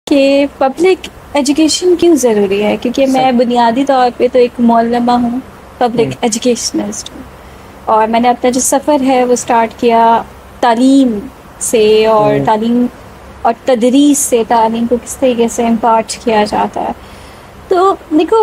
کہ public education کیوں ضروری ہے، کیونکہ میں بنیادی طور پہ تو ایک معلمہ ہوں، پبلک ایجوکیشنسٹ ہوں، اور میں نے اپنا جو سفر ہے وہ سٹارٹ کیا تعلیم سے، اور تعلیم اور تدریس سے، تعلیم کو کس طریقے سے امپارٹ کیا جاتا ہے۔ تو دیکھو،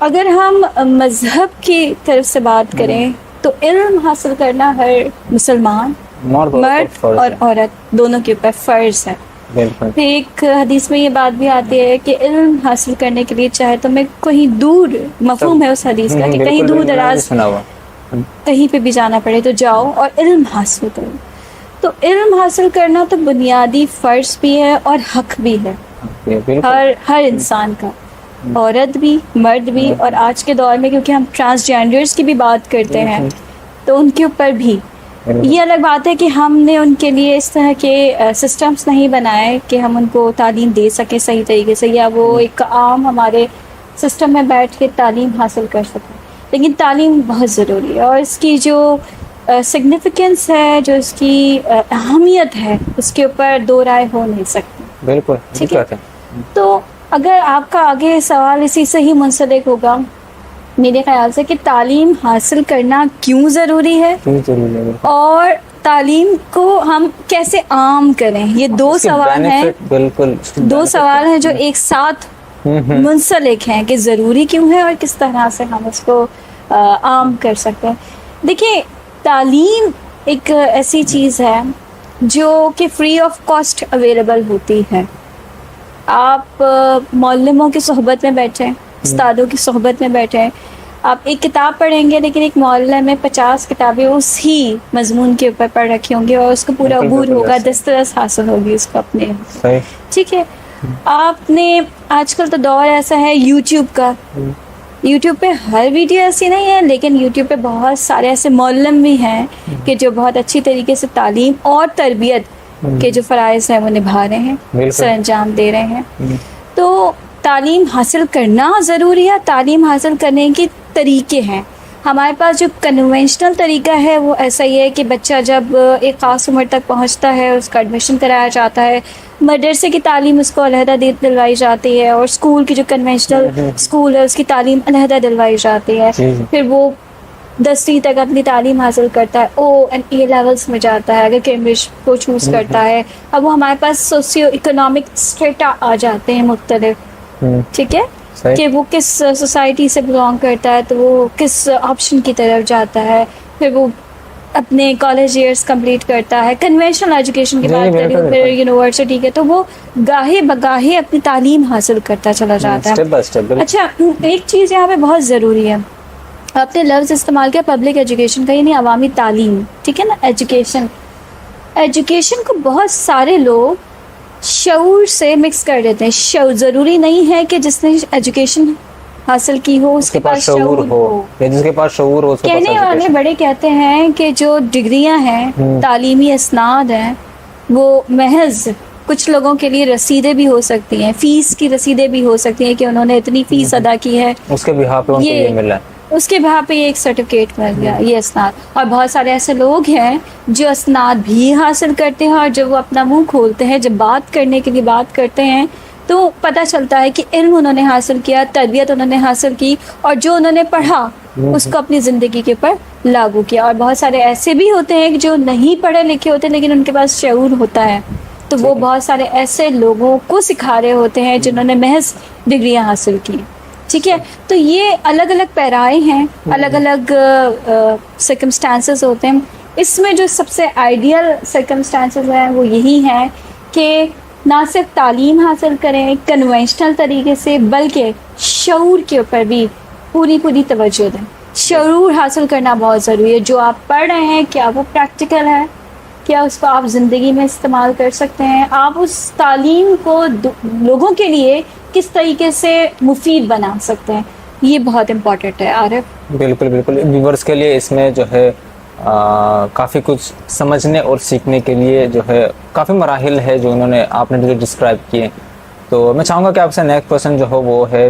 اگر ہم مذہب کی طرف سے بات کریں تو علم حاصل کرنا ہر مسلمان مرد اور عورت دونوں کے اوپر فرض ہے۔ پھر ایک حدیث میں یہ بات بھی آتی ہے کہ علم حاصل کرنے کے لیے چاہے تو میں کہیں دور، مفہوم ہے اس حدیث کا کہ کہیں دور دراز کہیں پہ بھی جانا پڑے تو جاؤ اور علم حاصل کرو۔ تو علم حاصل کرنا تو بنیادی فرض بھی ہے اور حق بھی ہے ہر انسان کا، عورت بھی مرد بھی، اور آج کے دور میں کیونکہ ہم ٹرانسجینڈرز کی بھی بات کرتے ہیں تو ان کے اوپر بھی یہ الگ بات ہے کہ ہم نے ان کے لیے اس طرح کے سسٹمز نہیں بنائے کہ ہم ان کو تعلیم دے سکیں صحیح طریقے سے، یا وہ ایک عام ہمارے سسٹم میں بیٹھ کے تعلیم حاصل کر سکیں۔ لیکن تعلیم بہت ضروری ہے، اور اس کی جو سگنیفیکنس ہے، جو اس کی اہمیت ہے، اس کے اوپر دو رائے ہو نہیں سکتی۔ بالکل ٹھیک ہے، تو اگر آپ کا آگے سوال اسی سے ہی منسلک ہوگا میرے خیال سے کہ تعلیم حاصل کرنا کیوں ضروری ہے اور تعلیم کو ہم کیسے عام کریں، یہ دو سوال ہیں، دو سوال ہیں جو ایک ساتھ منسلک ہیں کہ ضروری کیوں ہے اور کس طرح سے ہم اس کو عام کر سکتے ہیں۔ دیکھیں، تعلیم ایک ایسی چیز ہے جو کہ فری آف کاسٹ اویلیبل ہوتی ہے۔ آپ معلموں کی صحبت میں بیٹھیں، استادوں کی صحبت میں بیٹھیں، آپ ایک کتاب پڑھیں گے لیکن ایک معلم میں 50 کتابیں اسی مضمون کے اوپر پڑھ رکھی ہوں گی اور اس کو پورا عبور ہوگا، دسترس حاصل ہوگی اس کو اپنے۔ ٹھیک ہے، آپ نے آج کل تو دور ایسا ہے یوٹیوب کا، یوٹیوب پہ ہر ویڈیو ایسی نہیں ہے، لیکن یوٹیوب پہ بہت سارے ایسے معلم بھی ہیں کہ جو بہت اچھی طریقے سے تعلیم اور تربیت کے جو فرائض ہیں وہ نبھا رہے ہیں، سر انجام دے رہے ہیں۔ تو تعلیم حاصل کرنا ضروری ہے، تعلیم حاصل کرنے کے طریقے ہیں۔ ہمارے پاس جو کنونشنل طریقہ ہے وہ ایسا ہی ہے کہ بچہ جب ایک خاص عمر تک پہنچتا ہے اس کا ایڈمیشن کرایا جاتا ہے، مدرسے کی تعلیم اس کو علیحدہ دلوائی جاتی ہے، اور اسکول کی جو کنونشنل اسکول ہے اس کی تعلیم علیحدہ دلوائی جاتی ہے۔ پھر وہ 10ویں تک اپنی تعلیم حاصل کرتا ہے، او اینڈ اے لیولس میں جاتا ہے اگر کیمبرج کو چوز کرتا ہے۔ اب وہ ہمارے پاس سوسیو اکنامک اسٹیٹا آ جاتے ہیں مختلف، ٹھیک ہے، کہ وہ کس سوسائٹی سے بلانگ کرتا ہے تو وہ کس آپشن کی طرف جاتا ہے، پھر وہ اپنے کالج ایئرس کمپلیٹ کرتا ہے۔ کنونشنل ایجوکیشن کی بات کریں پھر یونیورسٹی کے، تو وہ گاہے بگاہے اپنی تعلیم حاصل کرتا چلا جاتا ہے۔ اچھا، ایک چیز یہاں پہ بہت ضروری ہے، آپ نے لفظ استعمال کیا پبلک ایجوکیشن کا، یعنی عوامی تعلیم، ٹھیک ہے نا، ایجوکیشن کو بہت سارے لوگ شعور سے مکس کر دیتے ہیں۔ ضروری نہیں ہے کہ جس نے ایجوکیشن حاصل کی ہو اس کے پاس شعور ہو، جس کے پاس شعور ہو۔ کہنے والے بڑے کہتے ہیں کہ جو ڈگریاں ہیں، تعلیمی اسناد ہیں، وہ محض کچھ لوگوں کے لیے رسیدیں بھی ہو سکتی ہیں، فیس کی رسیدیں بھی ہو سکتی ہیں کہ انہوں نے اتنی فیس ادا کی ہے، اس کے بہا پہ ان کو یہ ملا، اس کے بہا پہ یہ ایک سرٹیفکیٹ مل گیا، یہ اسناد۔ اور بہت سارے ایسے لوگ ہیں جو اسناد بھی حاصل کرتے ہیں، اور جب وہ اپنا منہ کھولتے ہیں، جب بات کرنے کے لیے بات کرتے ہیں تو پتہ چلتا ہے کہ علم انہوں نے حاصل کیا، تربیت انہوں نے حاصل کی، اور جو انہوں نے پڑھا اس کو اپنی زندگی کے اوپر لاگو کیا۔ اور بہت سارے ایسے بھی ہوتے ہیں جو نہیں پڑھے لکھے ہوتے لیکن ان کے پاس شعور ہوتا ہے، تو وہ بہت سارے ایسے لوگوں کو سکھا رہے ہوتے ہیں جنہوں نے محض ڈگریاں حاصل کی۔ ٹھیک ہے، تو یہ الگ الگ پیرائے ہیں، الگ الگ سرکمسٹانسز ہوتے ہیں۔ اس میں جو سب سے آئیڈیل سرکمسٹانسز ہیں وہ یہی ہیں کہ نہ صرف تعلیم حاصل کریں کنونشنل طریقے سے، بلکہ شعور کے اوپر بھی پوری توجہ دیں. شعور حاصل کرنا بہت ضروری ہے. جو آپ پڑھ رہے ہیں کیا وہ پریکٹیکل ہے, کیا اس کو آپ زندگی میں استعمال کر سکتے ہیں, آپ اس تعلیم کو لوگوں کے لیے کس طریقے سے مفید بنا سکتے ہیں, یہ بہت امپورٹنٹ ہے. عارف بالکل ویورز کے لیے اس میں جو ہے کافی کچھ سمجھنے اور سیکھنے کے لیے جو ہے کافی مراحل ہے جو آپ نے جو ڈسکرائب کیے. تو میں چاہوں گا کہ آپ سے نیکسٹ کوسچن جو ہو وہ ہے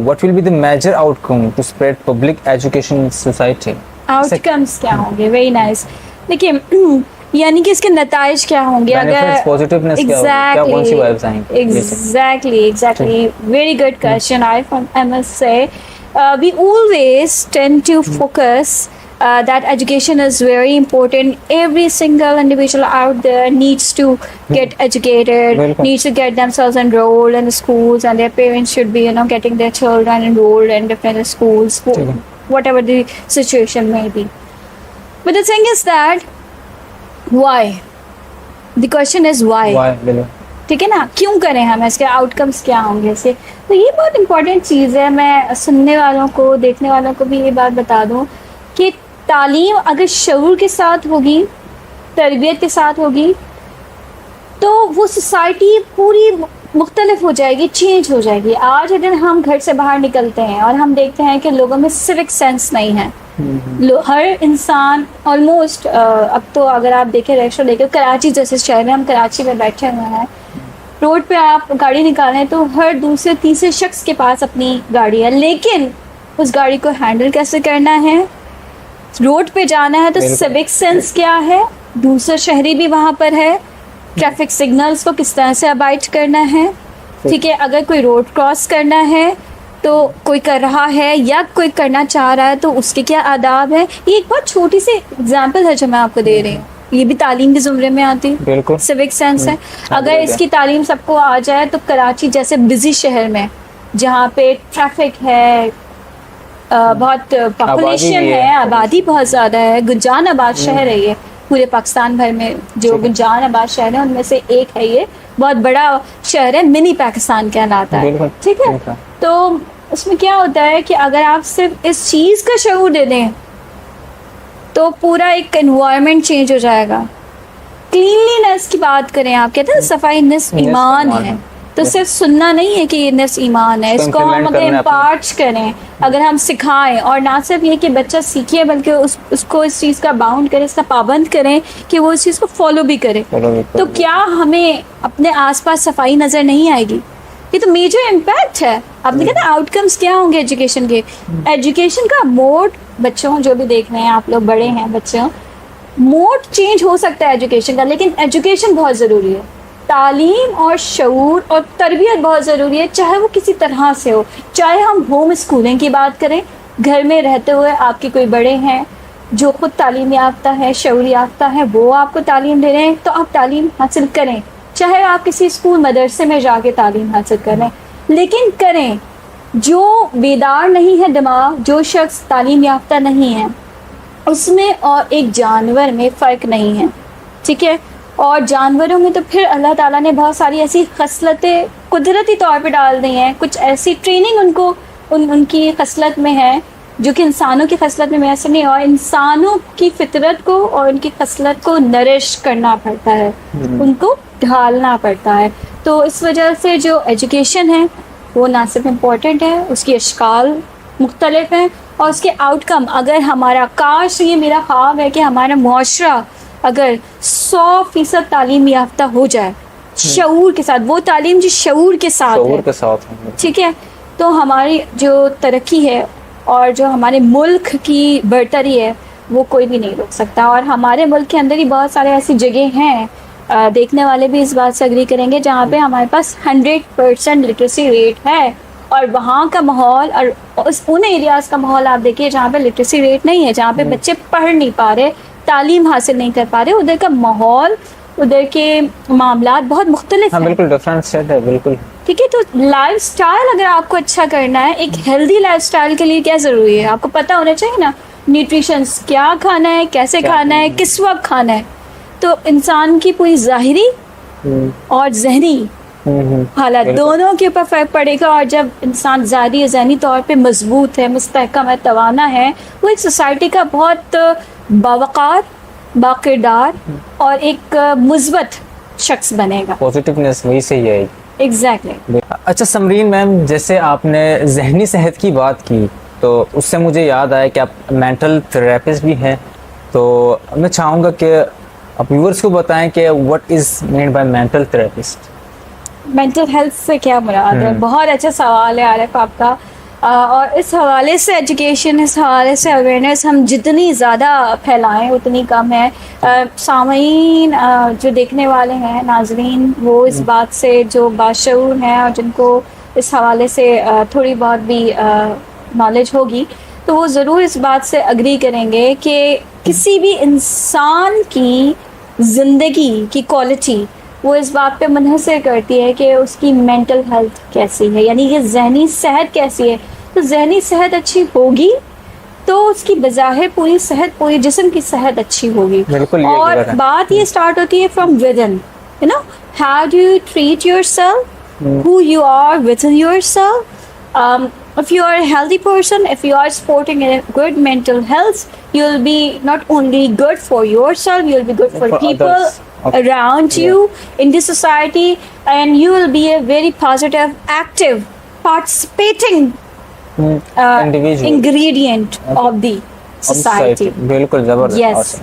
what will be the major outcome to spread public education in society. Outcomes کیا ہوں گے؟ Very nice. دیکھیے یعنی کہ اس کے نتائج کیا ہوں گے اگر exactly very good question. I must say we always tend to focus that education is very important. Every single individual out there needs to get educated, needs to get themselves enrolled in the schools, and their parents should be, getting their children enrolled in different schools, whatever the situation may be. But the thing is that why? The question is why. ٹھیک ہے نا, کیوں کریں ہم, اس کے out کمس کیا ہوں گے اس کے. تو یہ بہت امپورٹنٹ چیز ہے. میں سننے والوں کو, دیکھنے والوں کو بھی یہ بات بتا دوں کہ تعلیم اگر شعور کے ساتھ ہوگی, تربیت کے ساتھ ہوگی, تو وہ سوسائٹی پوری مختلف ہو جائے گی, چینج ہو جائے گی. آج اگر ہم گھر سے باہر نکلتے ہیں اور ہم دیکھتے ہیں کہ لوگوں میں سوک سینس نہیں ہے. ہر انسان آلموسٹ, اب تو اگر آپ دیکھیں ریشو دیکھیں, کراچی جیسے شہر میں, ہم کراچی میں بیٹھے ہوئے ہیں, روڈ پہ آپ گاڑی نکالیں تو ہر دوسرے تیسرے شخص کے پاس اپنی گاڑی ہے, لیکن اس گاڑی کو ہینڈل کیسے کرنا ہے, روڈ پہ جانا ہے تو سیوک سینس کیا ہے, دوسرا شہری بھی وہاں پر ہے, ٹریفک سگنلز کو کس طرح سے ابائڈ کرنا ہے. ٹھیک ہے, اگر کوئی روڈ کراس کرنا ہے تو کوئی کر رہا ہے یا کوئی کرنا چاہ رہا ہے تو اس کے کیا آداب ہے. یہ ایک بہت چھوٹی سی اگزامپل ہے جو میں آپ کو دے رہی ہوں, یہ بھی تعلیم کے زمرے میں آتی ہے, سیوک سینس ہے. اگر اس کی تعلیم سب کو آ جائے تو کراچی جیسے بزی شہر میں جہاں پہ ٹریفک ہے, بہت پاپولیشن ہے, آبادی بہت زیادہ ہے, گنجان آباد شہر ہے, یہ پورے پاکستان بھر میں جو گنجان آباد شہر ہے ان میں سے ایک ہے, یہ بہت بڑا شہر ہے, منی پاکستان کہلاتا ہے. ٹھیک ہے, تو اس میں کیا ہوتا ہے کہ اگر آپ صرف اس چیز کا شعور دے دیں تو پورا ایک انوائرمنٹ چینج ہو جائے گا. کلینلینس کی بات کریں, آپ کہتے ہیں صفائی نصف ایمان ہے, تو صرف سننا نہیں ہے کہ یہ نصف ایمان ہے, اس کو ہم اگر امپارٹ کریں, اگر ہم سکھائیں, اور نہ صرف یہ کہ بچہ سیکھے بلکہ اس کو اس چیز کا باؤنڈ کریں, اس کا پابند کریں کہ وہ اس چیز کو فالو بھی کرے, تو کیا ہمیں اپنے آس پاس صفائی نظر نہیں آئے گی؟ یہ تو میجر امپیکٹ ہے. آپ نے کہا آؤٹ کمس کیا ہوں گے ایجوکیشن کے. ایجوکیشن کا موڈ, بچوں جو بھی دیکھ رہے ہیں آپ لوگ بڑے ہیں, بچوں موڈ چینج ہو سکتا ہے ایجوکیشن کا, لیکن ایجوکیشن بہت ضروری ہے. تعلیم اور شعور اور تربیت بہت ضروری ہے, چاہے وہ کسی طرح سے ہو. چاہے ہم ہوم اسکولنگ کی بات کریں, گھر میں رہتے ہوئے آپ کے کوئی بڑے ہیں جو خود تعلیم یافتہ ہے, شعور یافتہ ہے, وہ آپ کو تعلیم دے رہے ہیں, تو آپ تعلیم حاصل کریں. چاہے آپ کسی اسکول مدرسے میں جا کے تعلیم حاصل کریں, لیکن کریں. جو بیدار نہیں ہے دماغ, جو شخص تعلیم یافتہ نہیں ہے, اس میں اور ایک جانور میں فرق نہیں ہے. ٹھیک ہے, اور جانوروں میں تو پھر اللہ تعالیٰ نے بہت ساری ایسی خصلتیں قدرتی طور پہ ڈال دی ہیں, کچھ ایسی ٹریننگ ان کو ان کی خصلت میں ہے جو کہ انسانوں کی خصلت میں میسر نہیں, اور انسانوں کی فطرت کو اور ان کی خصلت کو نرش کرنا پڑتا ہے, ان کو ڈھالنا پڑتا ہے. تو اس وجہ سے جو ایجوکیشن ہے وہ نہ صرف امپورٹنٹ ہے, اس کی اشکال مختلف ہیں, اور اس کے آؤٹ کم, اگر ہمارا, کاش یہ میرا خواب ہے کہ ہمارا معاشرہ اگر 100% تعلیم یافتہ ہو جائے شعور کے ساتھ, وہ تعلیم جو شعور کے ساتھ ہے, ٹھیک ہے, تو ہماری جو ترقی ہے اور جو ہمارے ملک کی برتری ہے وہ کوئی بھی نہیں روک سکتا. اور ہمارے ملک کے اندر ہی بہت سارے ایسی جگہ ہیں, دیکھنے والے بھی اس بات سے اگری کریں گے, جہاں پہ ہمارے پاس 100% لٹریسی ریٹ ہے, اور وہاں کا ماحول اور ان ایریاز کا ماحول آپ دیکھیے جہاں پہ لٹریسی ریٹ نہیں ہے, جہاں پہ بچے پڑھ نہیں پا رہے, تعلیم حاصل نہیں کر پا رہے, ادھر کا ماحول, ادھر کے معاملات بہت مختلف ہیں. بالکل ڈفرینٹ سیٹ ہے. بالکل ٹھیک ہے, تو لائف سٹائل اگر آپ کو اچھا کرنا ہے, ایک ہیلدی لائف سٹائل کے لیے کیا ضروری ہے, آپ کو پتہ ہونا چاہیے نا, نیوٹریشنس کیا کھانا ہے, کیسے کھانا ہے, کس وقت کھانا ہے. تو انسان کی پوری ظاہری اور ذہنی حالات دونوں کے اوپر فرق پڑے گا. اور جب انسان ذاتی اور ذہنی طور پہ مضبوط ہے, مستحکم ہے, توانا ہے, وہ ایک سوسائٹی کا بہت باوقار, باکردار اور ایک مثبت شخص بنے گا. پازیٹیونیس وہی سے ہی ہے. ایگزیکٹلی. اچھا سمرین میم, جیسے آپ نے ذہنی صحت کی بات کی تو اس سے مجھے یاد آیا کہ آپ مینٹل تھراپسٹ بھی ہیں, تو میں چاہوں گا کہ آپ ویورز کو بتائیں کہ what is meant by mental therapist. Mental health سے کیا مراد ہے؟ بہت اچھا سوال ہے عارف آپ کا. اور اس حوالے سے ایجوکیشن, اس حوالے سے اویئرنیس ہم جتنی زیادہ پھیلائیں اتنی کم ہے. سامعین جو دیکھنے والے ہیں, ناظرین, وہ اس بات سے جو باشعور ہیں اور جن کو اس حوالے سے تھوڑی بہت بھی نالج ہوگی, تو وہ ضرور اس بات سے اگری کریں گے کہ کسی بھی انسان کی زندگی کی کوالٹی وہ اس بات پہ منحصر کرتی ہے کہ اس کی مینٹل ہیلتھ کیسی ہے, یعنی کہ ذہنی صحت کیسی ہے. تو ذہنی صحت اچھی ہوگی تو اس کی بظاہر پوری صحت, پوری جسم کی صحت اچھی ہوگی. اور بات یہ اسٹارٹ ہوتی ہے from within, you know, how do you treat yourself, who you are within yourself. If you are a healthy person, if you are supporting a good mental health, you'll be not only good for yourself, you'll be good for people around you in the society, and you will be a very positive, active, participating ingredient of the society. بالکل زبردست. Yes.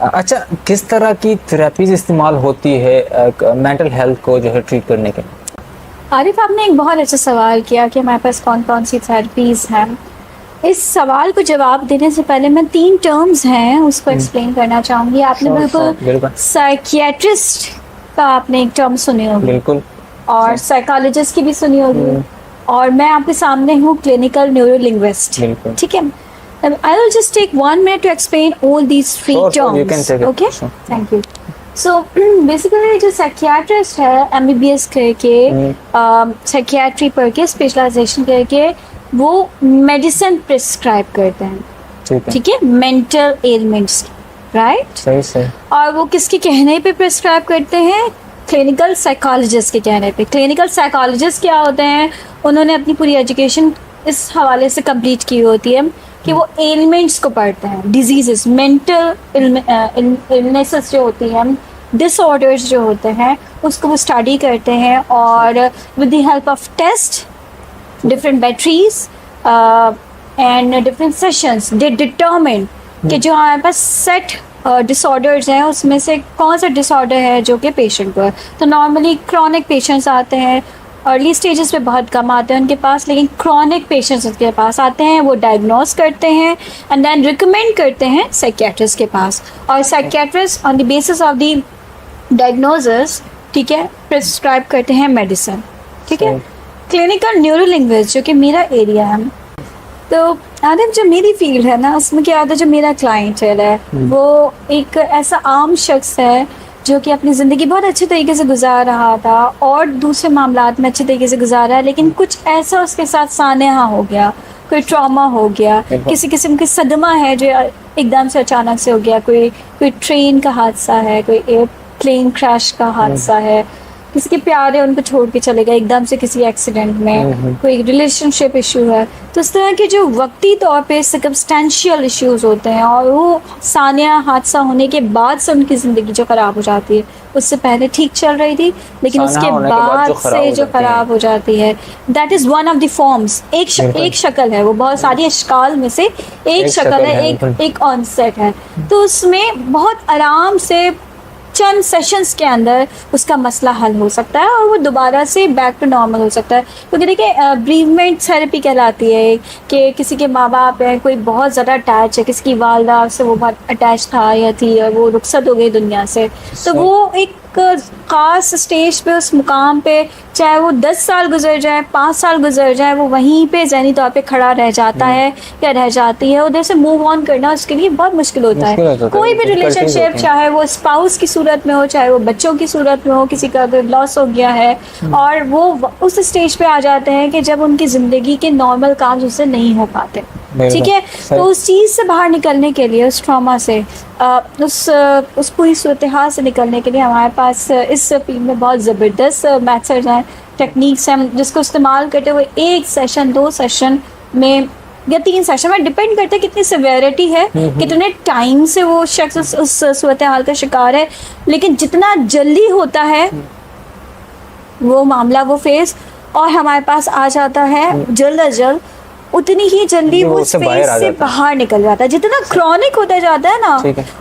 اچھا, کس طرح کی therapies استعمال ہوتی ہے mental health کو جو ہے ٹریٹ کرنے کے لیے؟ عارف, آپ نے ایک بہت اچھا سوال کیا کہ ہمارے پاس کون کون سی تھراپیز ہیں. اس سوال کو جواب دینے سے پہلے میں 3 ٹرمز ہیں اس کو ایکسپلین کرنا چاہوں گی. آپ نے بالکل سائکیٹرسٹ کا آپ نے ایک ٹرم سنی ہوگی, بالکل, اور سائیکالوجسٹ کی بھی سنی ہوگی, اور میں آپ کے سامنے ہوں کلینکل نیورو لنگوسٹ. ٹھیک ہے, I will just take 1 minute to explain all these 3 terms. You can take it. Okay? Sure. Thank you. So basically جو سائیکیٹرسٹ ہے, MBBS کر کے, سائیکیٹری پڑھ کے, اسپیشلائزیشن کر کے, وہ میڈیسن پرسکرائب کرتے ہیں. ٹھیک ہے, مینٹل ایلمنٹس, رائٹ. صحیح. اور وہ کس کے کہنے پہ پرسکرائب کرتے ہیں؟ کلینکل سائیکالوجسٹ کے کہنے پہ. کلینکل سائیکالوجسٹ کیا ہوتے ہیں؟ انہوں نے اپنی پوری ایجوکیشن اس حوالے سے کمپلیٹ کی ہوتی ہے کہ وہ ایلمنٹس کو پڑھتے ہیں, ڈیزیزز, مینٹل النیسز جو ہوتی ہیں, ڈس آرڈرز جو ہوتے ہیں, اس کو وہ اسٹڈی کرتے ہیں, اور with the help of test, different batteries and different sessions, they determine کہ جو ہمارے پاس سیٹ ڈس آرڈرز ہیں اس میں سے کون سا ڈس آرڈر ہے جو کہ پیشنٹ کو ہے. تو نارملی کرونک پیشنٹس آتے ہیں, ارلی اسٹیجز پہ بہت کم آتے ہیں ان کے پاس, لیکن کرونک پیشنٹس ان کے پاس آتے ہیں, وہ ڈائگنوز کرتے ہیں اینڈ دین ریکمینڈ کرتے ہیں سائیکیٹرسٹ کے پاس, اور psychiatrist on the basis of the diagnoses, ٹھیک ہے, پرسکرائب کرتے ہیں میڈیسن. ٹھیک ہے. کلینکل نیورو لنگوسٹ جو کہ میرا ایریا ہے, تو عارف جو میری فیلڈ ہے نا, اس میں کیا ہوتا ہے, جو میرا کلائنٹ ہے وہ ایک ایسا عام شخص ہے جو کہ اپنی زندگی بہت اچھے طریقے سے گزار رہا تھا اور دوسرے معاملات میں اچھے طریقے سے گزار رہا ہے, لیکن کچھ ایسا اس کے ساتھ سانحہ ہو گیا, کوئی ٹراما ہو گیا, کسی قسم کی صدمہ ہے جو ایک دم سے اچانک سے ہو گیا, کوئی ٹرین کا حادثہ ہے, کوئی ایئر پلین کریش کا حادثہ ہے, کسی کے پیارے ان کو چھوڑ کے چلے گئے ایک دم سے کسی ایکسیڈنٹ میں, کوئی ریلیشن شپ ایشو ہے. تو اس طرح کے جو وقتی طور پہ سرکمسٹینشیل ایشوز ہوتے ہیں, اور وہ سانحہ حادثہ ہونے کے بعد سے ان کی زندگی جو خراب ہو جاتی ہے, اس سے پہلے ٹھیک چل رہی تھی لیکن اس کے بعد سے جو خراب ہو جاتی ہے, that is one of the forms. ایک شکل ہے, وہ بہت ساری اشکال میں سے ایک شکل ہے, ایک آن سیٹ ہے. تو اس میں بہت آرام سے چند سیشنز کے اندر اس کا مسئلہ حل ہو سکتا ہے اور وہ دوبارہ سے بیک ٹو نارمل ہو سکتا ہے. کیونکہ دیکھیں, بریومنٹ تھراپی کہلاتی ہے کہ کسی کے ماں باپ ہیں, کوئی بہت زیادہ اٹیچ ہے, کسی کی والدہ سے وہ بہت اٹیچ تھا یا تھی اور وہ رخصت ہو گئی دنیا سے, تو وہ ایک خاص اسٹیج پہ, اس مقام پہ, چاہے وہ 10 سال گزر جائے, 5 سال گزر جائے, وہ وہیں پہ ذہنی طور پہ کھڑا رہ جاتا ہے یا رہ جاتی ہے. ادھر سے موو آن کرنا اس کے لیے بہت مشکل ہوتا ہے. کوئی بھی ریلیشن شپ, چاہے وہ اسپاؤس کی صورت میں ہو, چاہے وہ بچوں کی صورت میں ہو, کسی کا اگر لاس ہو گیا ہے, اور وہ اس اسٹیج پہ آ جاتے ہیں کہ جب ان کی زندگی کے نارمل کام اس سے نہیں ہو پاتے. ٹھیک ہے. تو اس چیز سے باہر نکلنے کے لیے, اس ٹراما سے, اس پوری صورتحال سے نکلنے کے لیے ہمارے پاس اس فیلڈ میں بہت زبردست میتھڈز ہیں, ٹیکنیکس ہیں, جس کو استعمال کرتے ہوئے ایک سیشن, 2 سیشن میں یا 3 سیشن میں, ڈپینڈ کرتا ہے کتنی سیویرٹی ہے, کتنے ٹائم سے وہ شخص اس صورتحال کا شکار ہے, لیکن جتنا جلدی ہوتا ہے وہ معاملہ وہ فیس اور ہمارے پاس آ جاتا ہے جلد از جلد, اتنی ہی جلدی وہ اس فیز سے باہر نکل جاتا ہے. جتنا کرونک ہوتا جاتا ہے نا,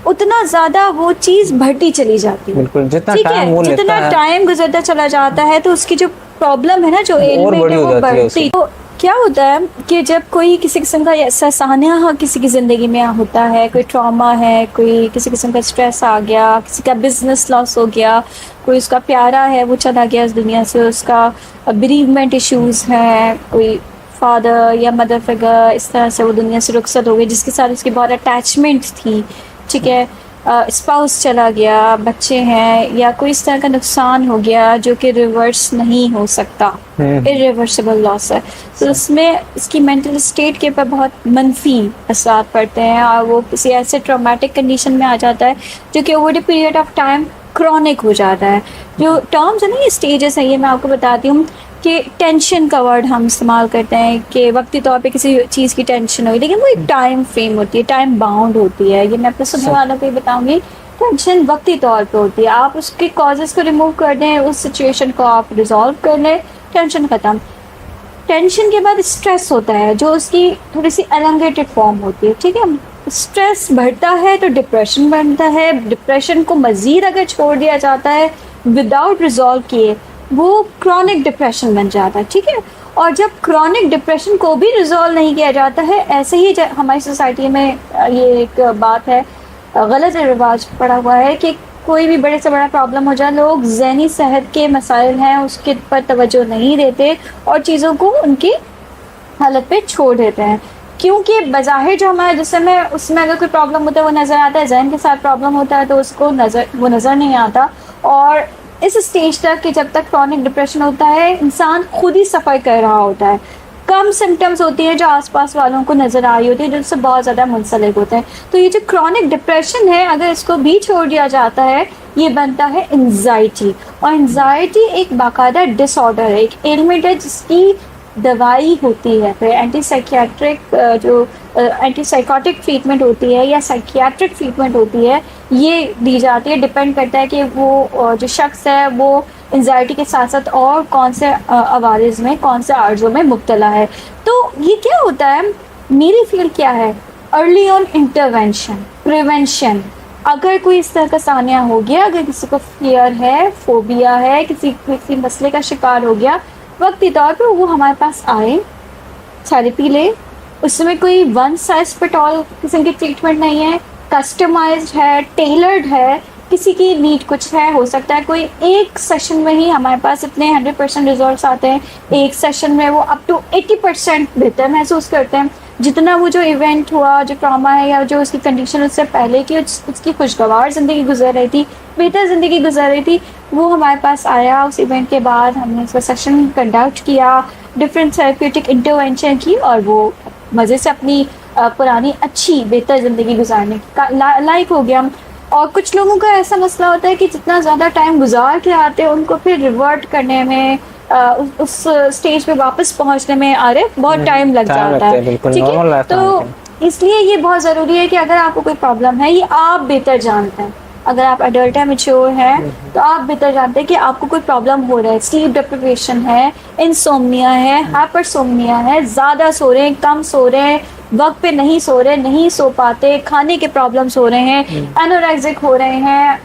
اتنا زیادہ وہ چیز بڑھتی چلی جاتی ہے. ٹھیک ہے, جتنا ٹائم گزرتا چلا جاتا ہے تو اس کی جو پرابلم ہے نا, جو ایلمنٹ ہے وہ بڑھتی. تو کیا ہوتا ہے کہ جب کوئی کسی قسم کا ایسا سانحہ کسی کی زندگی میں ہوتا ہے, کوئی ٹراما ہے, کوئی کسی قسم کا اسٹریس آ گیا, کسی کا بزنس لاس ہو گیا, کوئی اس کا پیارا ہے وہ چلا گیا اس دنیا سے, اس کا بریومنٹ ایشوز ہیں, کوئی فادر یا مدر فگر اس طرح سے وہ دنیا سے رخصت ہو گئی جس کے ساتھ اس کی بہت اٹیچمنٹ تھی. ٹھیک ہے, اسپاؤس چلا گیا, بچے ہیں, یا کوئی اس طرح کا نقصان ہو گیا جو کہ ریورس نہیں ہو سکتا, irreversible لاس ہے. تو اس میں اس کی مینٹل اسٹیٹ کے اوپر بہت منفی اثرات پڑتے ہیں اور وہ کسی ایسے ٹرامیٹک کنڈیشن میں آ جاتا ہے جو کہ over a period of time chronic ہو جاتا ہے. جو ٹرمز ہیں نا, یہ اسٹیجز ہیں, یہ میں آپ کو بتاتی ہوں کہ ٹینشن کا ورڈ ہم استعمال کرتے ہیں کہ وقتی طور پہ کسی چیز کی ٹینشن ہوئی, لیکن وہ ایک ٹائم فریم ہوتی ہے, ٹائم باؤنڈ ہوتی ہے. یہ میں اپنے سننے والوں کو یہ بتاؤں گی, ٹینشن وقتی طور پہ ہوتی ہے. آپ اس کے کازز کو ریموو کر دیں, اس سچویشن کو آپ ریزالو کر لیں, ٹینشن ختم. ٹینشن کے بعد اسٹریس ہوتا ہے جو اس کی تھوڑی سی elongated فارم ہوتی ہے. ٹھیک ہے, اسٹریس بڑھتا ہے تو ڈپریشن بڑھتا ہے. ڈپریشن کو مزید اگر چھوڑ دیا جاتا ہے وداؤٹ ریزالو کیے, وہ کرونک ڈپریشن بن جاتا ہے. ٹھیک ہے, اور جب کرونک ڈپریشن کو بھی ریزالو نہیں کیا جاتا ہے, ایسے ہی ہماری سوسائٹی میں یہ ایک بات ہے, غلط رواج پڑا ہوا ہے کہ کوئی بھی بڑے سے بڑا پرابلم ہو جائے, لوگ ذہنی صحت کے مسائل ہیں اس کے پر توجہ نہیں دیتے اور چیزوں کو ان کی حالت پہ چھوڑ دیتے ہیں. کیونکہ بظاہر جو ہمارا جسم ہے اس میں اگر کوئی پرابلم ہوتا ہے وہ نظر آتا ہے, ذہن کے ساتھ پرابلم ہوتا ہے تو اس کو وہ نظر نہیں آتا. اور اس اسٹیج تک کہ جب تک کرونک ڈپریشن ہوتا ہے انسان خود ہی سفر کر رہا ہوتا ہے, کم سمٹمز ہوتی ہیں جو آس پاس والوں کو نظر آ رہی ہوتی ہے, جو اس سے بہت زیادہ منسلک ہوتے ہیں. تو یہ جو کرونک ڈپریشن ہے, اگر اس کو بھی چھوڑ دیا جاتا ہے, یہ بنتا ہے انزائٹی. اور انزائٹی ایک باقاعدہ ڈس آرڈر ہے, ایک ایلمنٹ ہے جس کی دوائی ہوتی ہے. پھر اینٹی سائیکوٹک ٹریٹمنٹ ہوتی ہے یا سائیکیاٹرک ٹریٹمنٹ ہوتی ہے, یہ دی جاتی ہے. ڈپینڈ کرتا ہے کہ وہ جو شخص ہے وہ انزائٹی کے ساتھ ساتھ اور کون سے عوارض میں, کون سے عارضوں میں مبتلا ہے. تو یہ کیا ہوتا ہے, میری فیلڈ کیا ہے, ارلی آن انٹرونشن, پریونشن. اگر کوئی اس طرح کا سانحہ ہو گیا, اگر کسی کو فیئر ہے, فوبیا ہے, کسی مسئلے کا شکار ہو گیا, وقتی طور پہ وہ ہمارے پاس آئے, تھیراپی لے. اس میں کوئی ون سائز فٹ آل قسم کی ٹریٹمنٹ نہیں ہے, کسٹمائزڈ ہے, ٹیلرڈ ہے. کسی کی نیڈ کچھ ہے, ہو سکتا ہے کوئی ایک سیشن میں ہی ہمارے پاس اتنے 100% ریزلٹس آتے ہیں, ایک سیشن میں وہ اپ ٹو 80% بہتر محسوس کرتے ہیں. جتنا وہ جو ایونٹ ہوا, جو ٹراما ہے یا جو اس کی کنڈیشن اس سے پہلے کی اس کی خوشگوار زندگی گزر رہی تھی, بہتر زندگی گزر رہی تھی, وہ ہمارے پاس آیا. اس ایونٹ کے بعد ہم نے اس کا سیشن کنڈکٹ کیا, ڈفرینٹ تھراپیوٹک انٹرونشن کی, اور وہ مزے سے اپنی پرانی اچھی بہتر زندگی گزارنے کا لائق ہو گیا. اور کچھ لوگوں کا ایسا مسئلہ ہوتا ہے کہ جتنا زیادہ ٹائم گزار کے آتے ہیں ان کو پھر ریورٹ کرنے میں, اس اسٹیج پہ واپس پہنچنے میں بہت ٹائم لگ جاتا ہے. ٹھیک ہے, تو اس لیے یہ بہت ضروری ہے کہ اگر آپ کو کوئی پرابلم ہے, یہ آپ بہتر جانتے ہیں. اگر آپ ایڈلٹ ہیں, میچور ہیں, تو آپ بہتر جانتے ہیں کہ آپ کو کوئی پرابلم ہو رہا ہے. سلیپ ڈپریویشن ہے, انسومنیا ہے, ہائپرسومنیا ہے, زیادہ سو رہے ہیں, کم سو رہے ہیں, وقت پہ نہیں سو رہے, نہیں سو پاتے, کھانے کے پرابلمس ہو رہے ہیں, انوریکزک ہو رہے ہیں,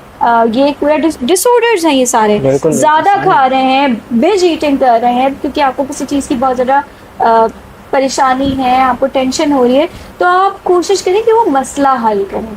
یہ پورے ڈس آرڈرز ہیں یہ سارے. زیادہ کھا رہے ہیں, بنج ایٹنگ کر رہے ہیں کیونکہ آپ کو کسی چیز کی بہت زیادہ پریشانی ہے, آپ کو ٹینشن ہو رہی ہے, تو آپ کوشش کریں کہ وہ مسئلہ حل کریں.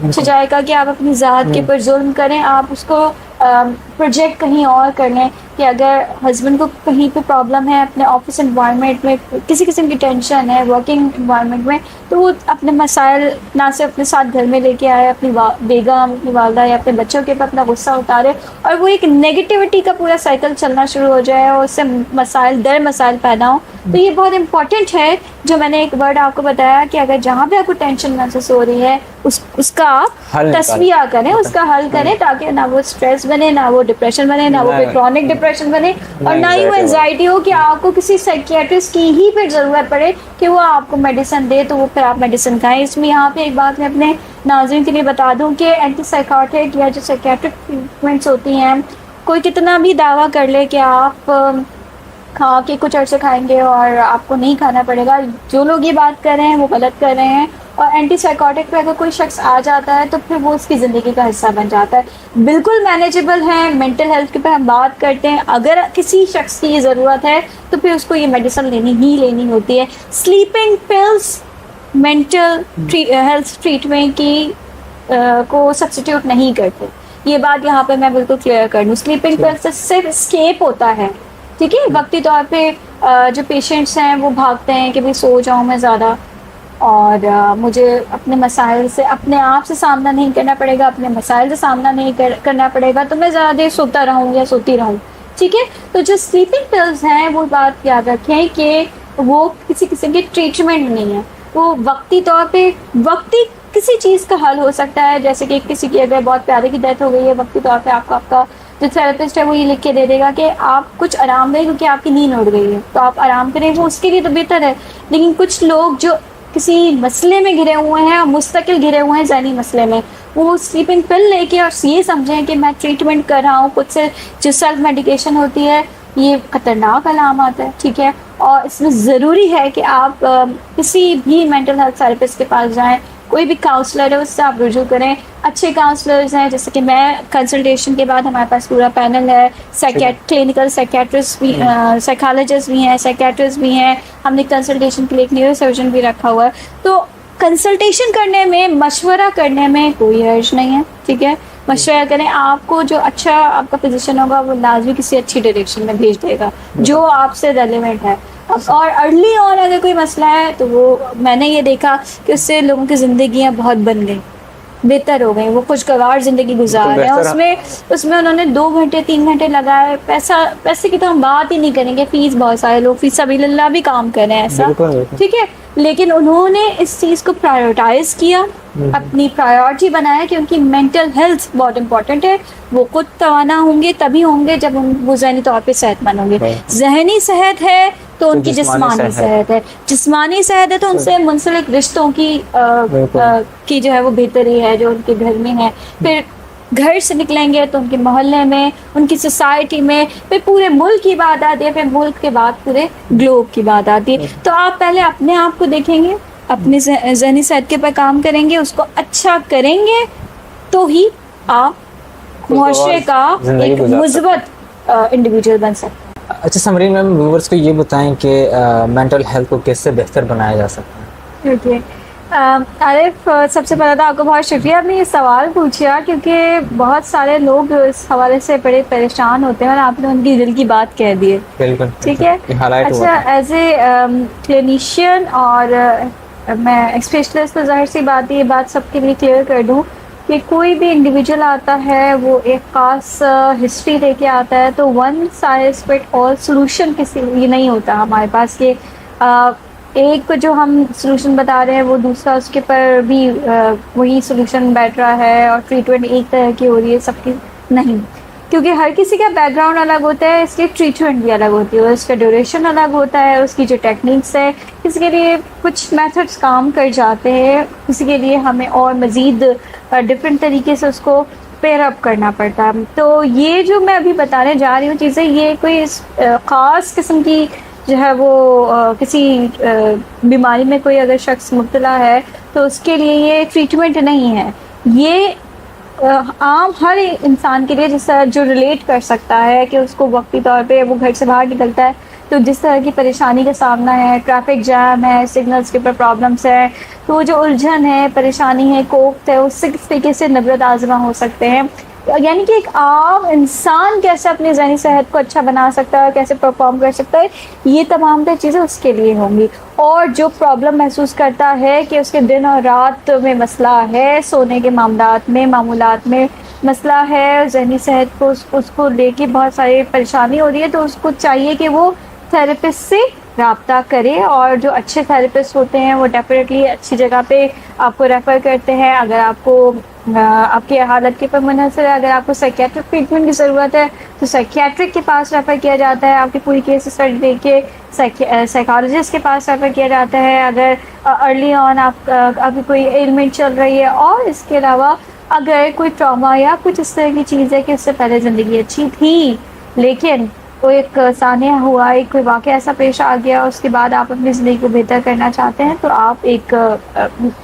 اچھا جائے گا کہ آپ اپنی ذات کے پر ظلم کریں, آپ اس کو پروجیکٹ کہیں اور کر لیں کہ اگر ہسبینڈ کو کہیں پہ پرابلم ہے اپنے آفس انوائرمنٹ میں، کسی قسم کی ٹینشن ہے ورکنگ انوائرمنٹ میں، تو وہ اپنے مسائل نہ صرف اپنے ساتھ گھر میں لے کے آئے، اپنی بیگم، اپنی والدہ یا اپنے بچوں کے اوپر اپنا غصہ اتارے، اور وہ ایک نیگیٹیوٹی کا پورا سائیکل چلنا شروع ہو جائے اور اس سے مسائل در مسائل پیدا ہوں. تو یہ بہت امپورٹنٹ ہے جو میں نے ایک ورڈ آپ کو بتایا کہ اگر جہاں پہ آپ کو ٹینشن محسوس ہو رہی ہے اس کا آپ تصفیہ کریں، اس کا حل کریں، تاکہ نہ وہ اسٹریس بنے، نہ وہ ڈپریشن بنے، نہ وہ کرونک ڈپریشن بنے، اور نہ ہی وہ انزائٹی ہو کہ آپ کو کسی سائیکیٹرسٹ کی ہی پھر ضرورت پڑے کہ وہ آپ کو میڈیسن دے تو وہ پھر آپ میڈیسن کھائیں. اس میں یہاں پہ ایک بات میں اپنے ناظرین کے لیے بتا دوں کہ اینٹی سائیکاٹرک یا جو سائیکیٹرک ٹریٹمنٹس ہوتی ہیں، کوئی کتنا بھی دعویٰ کر لے کہ آپ کھا کے کچھ عرصے کھائیں گے اور آپ کو نہیں کھانا پڑے گا، جو لوگ یہ بات کر رہے ہیں وہ غلط کر رہے ہیں. اور اینٹی سائیکوٹک پہ اگر کوئی شخص آ جاتا ہے تو پھر وہ اس کی زندگی کا حصہ بن جاتا ہے. بالکل مینیجیبل ہے. مینٹل ہیلتھ کے پہ ہم بات کرتے ہیں، اگر کسی شخص کی یہ ضرورت ہے تو پھر اس کو یہ میڈیسن لینی ہوتی ہے. Sleeping pills mental health treatment کی کو سبسٹیوٹ نہیں کرتے. یہ بات یہاں پہ میں بالکل کلیئر کر دوں. سلیپنگ پلس سے صرف اسکیپ ہوتا ہے، ٹھیک ہے، وقتی طور پہ جو پیشنٹس ہیں وہ بھاگتے ہیں کہ بھائی سو جاؤں میں زیادہ اور مجھے اپنے مسائل سے اپنے آپ سے سامنا نہیں کرنا پڑے گا، اپنے مسائل سے سامنا نہیں کرنا پڑے گا، تو میں زیادہ دیر سوتا رہوں یا سوتی رہوں. ٹھیک ہے، تو جو سلیپنگ پلز ہیں وہ بات یاد رکھیں کہ وہ کسی قسم کی ٹریٹمنٹ نہیں ہے، وہ وقتی طور پہ وقتی کسی چیز کا حل ہو سکتا ہے. جیسے کہ کسی کی اگر بہت پیارے کی ڈیتھ ہو گئی ہے، وقتی طور پہ آپ کا جو تھراپسٹ ہے وہ یہ لکھ کے دے دے گا کہ آپ کچھ آرام دیں کیونکہ آپ کی نیند اڑ گئی ہے، تو آپ آرام کریں، وہ اس کے لیے تو بہتر ہے. لیکن کچھ لوگ جو کسی مسئلے میں گھرے ہوئے ہیں اور مستقل گھرے ہوئے ہیں ذہنی مسئلے میں، وہ سلیپنگ پل لے کے اور یہ سمجھیں کہ میں ٹریٹمنٹ کر رہا ہوں خود سے. جو سیلف میڈیکیشن ہوتی ہے یہ خطرناک علامات ہے. ٹھیک ہے، اور اس میں ضروری ہے کہ آپ کسی بھی مینٹل ہیلتھ تھراپسٹ کے پاس جائیں. کوئی بھی کاؤنسلر ہے اس سے آپ رجوع کریں. اچھے کاؤنسلرز ہیں، جیسے کہ میں کنسلٹیشن کے بعد ہمارے پاس پورا پینل ہے، کلینکل سائیکیٹرسٹ بھی، سائیکالوجسٹ بھی ہیں، سائیکیٹرسٹ بھی ہیں. ہم نے کنسلٹیشن کے لیے ایک نیورو سرجن بھی رکھا ہوا ہے. تو کنسلٹیشن کرنے میں، مشورہ کرنے میں کوئی حرج نہیں ہے. ٹھیک ہے، مشورہ کریں. آپ کو جو اچھا آپ کا فزیشین ہوگا وہ لازمی کسی اچھی ڈائریکشن میں بھیج دے گا جو آپ سے ریلیونٹ ہے. اور ارلی آن اگر کوئی مسئلہ ہے تو وہ میں نے یہ دیکھا کہ اس سے لوگوں کی زندگیاں بہت بن گئیں، بہتر ہو گئی، وہ خوشگوار زندگی گزار رہے ہیں. اس میں انہوں نے 2 گھنٹے 3 گھنٹے لگائے. پیسے کی تو ہم بات ہی نہیں کریں گے، فیس بہت سارے لوگ فی سبیل اللہ بھی کام کر رہے ہیں ایسا، ٹھیک ہے، لیکن انہوں نے اس چیز کو پرائیورٹائز کیا، اپنی پرائیورٹی بنایا کہ ان کی مینٹل ہیلتھ بہت امپورٹنٹ ہے. وہ خود توانا ہوں گے تبھی ہوں گے جب وہ ذہنی طور پہ صحت مند ہوں گے. ذہنی صحت ہے تو ان کی جسمانی صحت ہے، جسمانی صحت ہے تو ان سے منسلک رشتوں کی جو ہے وہ بہتری ہے جو ان کے گھر میں ہے. پھر گھر سے نکلیں گے تو ان کے محلے میں، ان کی سوسائٹی میں، پھر پورے ملک کی بات آتی ہے، پھر ملک کے بعد پورے گلوب کی بات آتی ہے. تو آپ پہلے اپنے آپ کو دیکھیں گے، اپنی ذہنی صحت کے پر کام کریں گے، اس کو اچھا کریں گے تو ہی آپ معاشرے کا ایک مثبت انڈیویجول بن سکتے ہیں. اچھا سمرین میم، ویورز کو یہ بتائیں کہ مینٹل ہیلتھ کو کیسے بہتر بنایا جا سکتا ہے؟ عارف، سب سے پہلے تو آپ کو بہت شکریہ آپ نے یہ سوال پوچھا، کیونکہ بہت سارے لوگ اس حوالے سے بڑے پریشان ہوتے ہیں اور آپ نے ان کی دل کی بات کہہ دی ہے. بالکل ٹھیک ہے. اچھا، ایز اے کلینیشین اور میں اسپیشلسٹ، تو ظاہر سی بات یہ بات سب کے لیے کلیئر کر دوں کہ کوئی بھی انڈیویجول آتا ہے وہ ایک خاص ہسٹری لے کے آتا ہے، تو one size fit all solution کسی یہ نہیں ہوتا ہمارے پاس کہ ایک جو ہم سولوشن بتا رہے ہیں وہ دوسرا اس کے پر بھی وہی سولوشن بیٹھ رہا ہے اور ٹریٹمنٹ ایک طرح کی ہو رہی ہے سب کی. نہیں، کیونکہ ہر کسی کا بیک گراؤنڈ الگ ہوتا ہے، اس کی ٹریٹمنٹ بھی الگ ہوتی ہے، اس کا ڈیوریشن الگ ہوتا ہے، اس کی جو ٹیکنیکس ہے، کسی کے لیے کچھ میتھڈس کام کر جاتے ہیں، کسی کے لیے ہمیں اور مزید ڈفرینٹ طریقے سے اس کو پیر اپ کرنا پڑتا ہے. تو یہ جو میں ابھی بتانے جا رہی ہوں چیزیں، یہ کوئی خاص قسم کی جو ہے وہ کسی بیماری میں کوئی اگر شخص مبتلا ہے تو اس کے لیے یہ ٹریٹمنٹ نہیں ہے. یہ عام ہر انسان کے لیے جس طرح جو ریلیٹ کر سکتا ہے کہ اس کو وقتی طور پہ وہ گھر سے باہر نکلتا ہے تو جس طرح کی پریشانی کا سامنا ہے، ٹریفک جام ہے، سگنلز کے اوپر پرابلمس ہے، تو جو الجھن ہے، پریشانی ہے، کوفت ہے، اس سے کس طریقے سے نبرد آزما ہو سکتے ہیں، یعنی کہ ایک عام انسان کیسے اپنی ذہنی صحت کو اچھا بنا سکتا ہے، کیسے پرفارم کر سکتا ہے، یہ تمام تر چیزیں اس کے لیے ہوں گی. اور جو پرابلم محسوس کرتا ہے کہ اس کے دن اور رات میں مسئلہ ہے، سونے کے معمولات میں مسئلہ ہے، ذہنی صحت کو اس کو لے کے بہت ساری پریشانی ہو رہی ہے، تو اس کو چاہیے کہ وہ تھراپسٹ سے رابطہ کرے. اور جو اچھے تھراپسٹ ہوتے ہیں وہ ڈیفینیٹلی اچھی جگہ پہ آپ کو ریفر کرتے ہیں. اگر آپ کو آپ کی حالت کے پر منحصر ہے، اگر آپ کو سائکیٹرک ٹریٹمنٹ کی ضرورت ہے تو سائکیٹرک کے پاس ریفر کیا جاتا ہے، آپ کی پوری کیس اسٹڈی دیکھ کے سائیکالوجسٹ کے پاس ریفر کیا جاتا ہے اگر ارلی آن آپ کی کوئی ایلمنٹ چل رہی ہے. اور اس کے علاوہ اگر کوئی ٹراما یا کچھ اس طرح کی چیز ہے کہ اس سے پہلے زندگی اچھی تھی لیکن وہ ایک سانحہ ہوا، ایک کوئی واقعہ ایسا پیش آ گیا، اس کے بعد آپ اپنی زندگی کو بہتر کرنا چاہتے ہیں، تو آپ ایک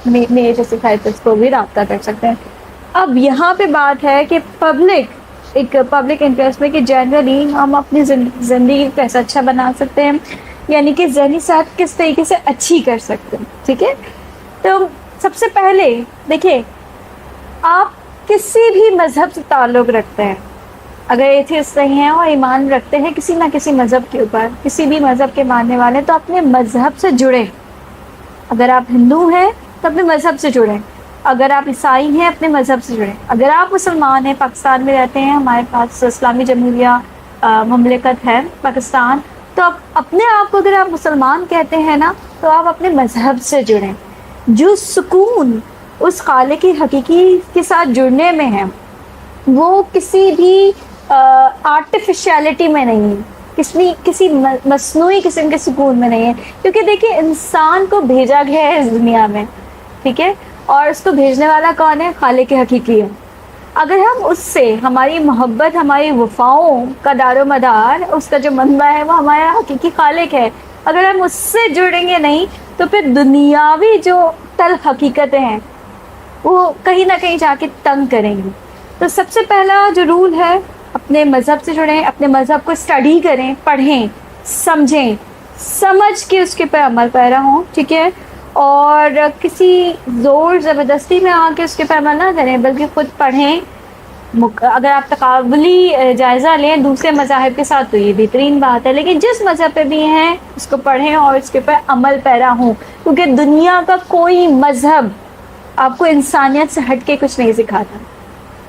میرے جیسے تھراپسٹ کو بھی رابطہ کر سکتے ہیں. اب یہاں پہ بات ہے کہ پبلک انٹرسٹ میں کہ جنرلی ہم اپنی زندگی کو کیسے اچھا بنا سکتے ہیں، یعنی کہ ذہنی صحت کس طریقے سے اچھی کر سکتے ہیں. ٹھیک ہے، تو سب سے پہلے دیکھیں، آپ کسی بھی مذہب سے تعلق رکھتے ہیں، اگر ایتھیسٹ نہیں ہیں اور ایمان رکھتے ہیں کسی نہ کسی مذہب کے اوپر، کسی بھی مذہب کے ماننے والے، تو اپنے مذہب سے جڑیں. اگر آپ ہندو ہیں تو اپنے مذہب سے جڑیں، اگر آپ عیسائی ہیں اپنے مذہب سے جڑیں، اگر آپ مسلمان ہیں، پاکستان میں رہتے ہیں، ہمارے پاس اسلامی جمہوریہ مملکت ہے پاکستان، تو آپ اپنے آپ کو اگر آپ مسلمان کہتے ہیں نا تو آپ اپنے مذہب سے جڑیں. جو سکون اس خالق حقیقی کے ساتھ جڑنے میں ہے وہ کسی بھی آرٹیفیشیلٹی میں نہیں ہے، کسی مصنوعی قسم کے سکون میں نہیں ہے. کیونکہ دیکھیں انسان کو بھیجا گیا ہے اس دنیا میں، ٹھیک ہے، اور اس کو بھیجنے والا کون ہے؟ خالق حقیقی ہے. اگر ہم اس سے ہماری محبت، ہماری وفاؤں کا دار و مدار، اس کا جو منبع ہے وہ ہمارا حقیقی خالق ہے. اگر ہم اس سے جڑیں گے نہیں تو پھر دنیاوی جو تلخ حقیقتیں ہیں وہ کہیں نہ کہیں جا کے تنگ کریں گی. تو سب سے پہلا جو رول ہے، اپنے مذہب سے جڑیں، اپنے مذہب کو اسٹڈی کریں، پڑھیں، سمجھیں، سمجھ کے اس کے پر عمل پیرا ہوں. ٹھیک ہے، اور کسی زور زبردستی میں آ کے اس کے پر عمل نہ کریں بلکہ خود پڑھیں. اگر آپ تقابلی جائزہ لیں دوسرے مذاہب کے ساتھ تو یہ بہترین بات ہے، لیکن جس مذہب پہ بھی ہیں اس کو پڑھیں اور اس کے پر عمل پیرا ہوں. کیونکہ دنیا کا کوئی مذہب آپ کو انسانیت سے ہٹ کے کچھ نہیں سکھاتا،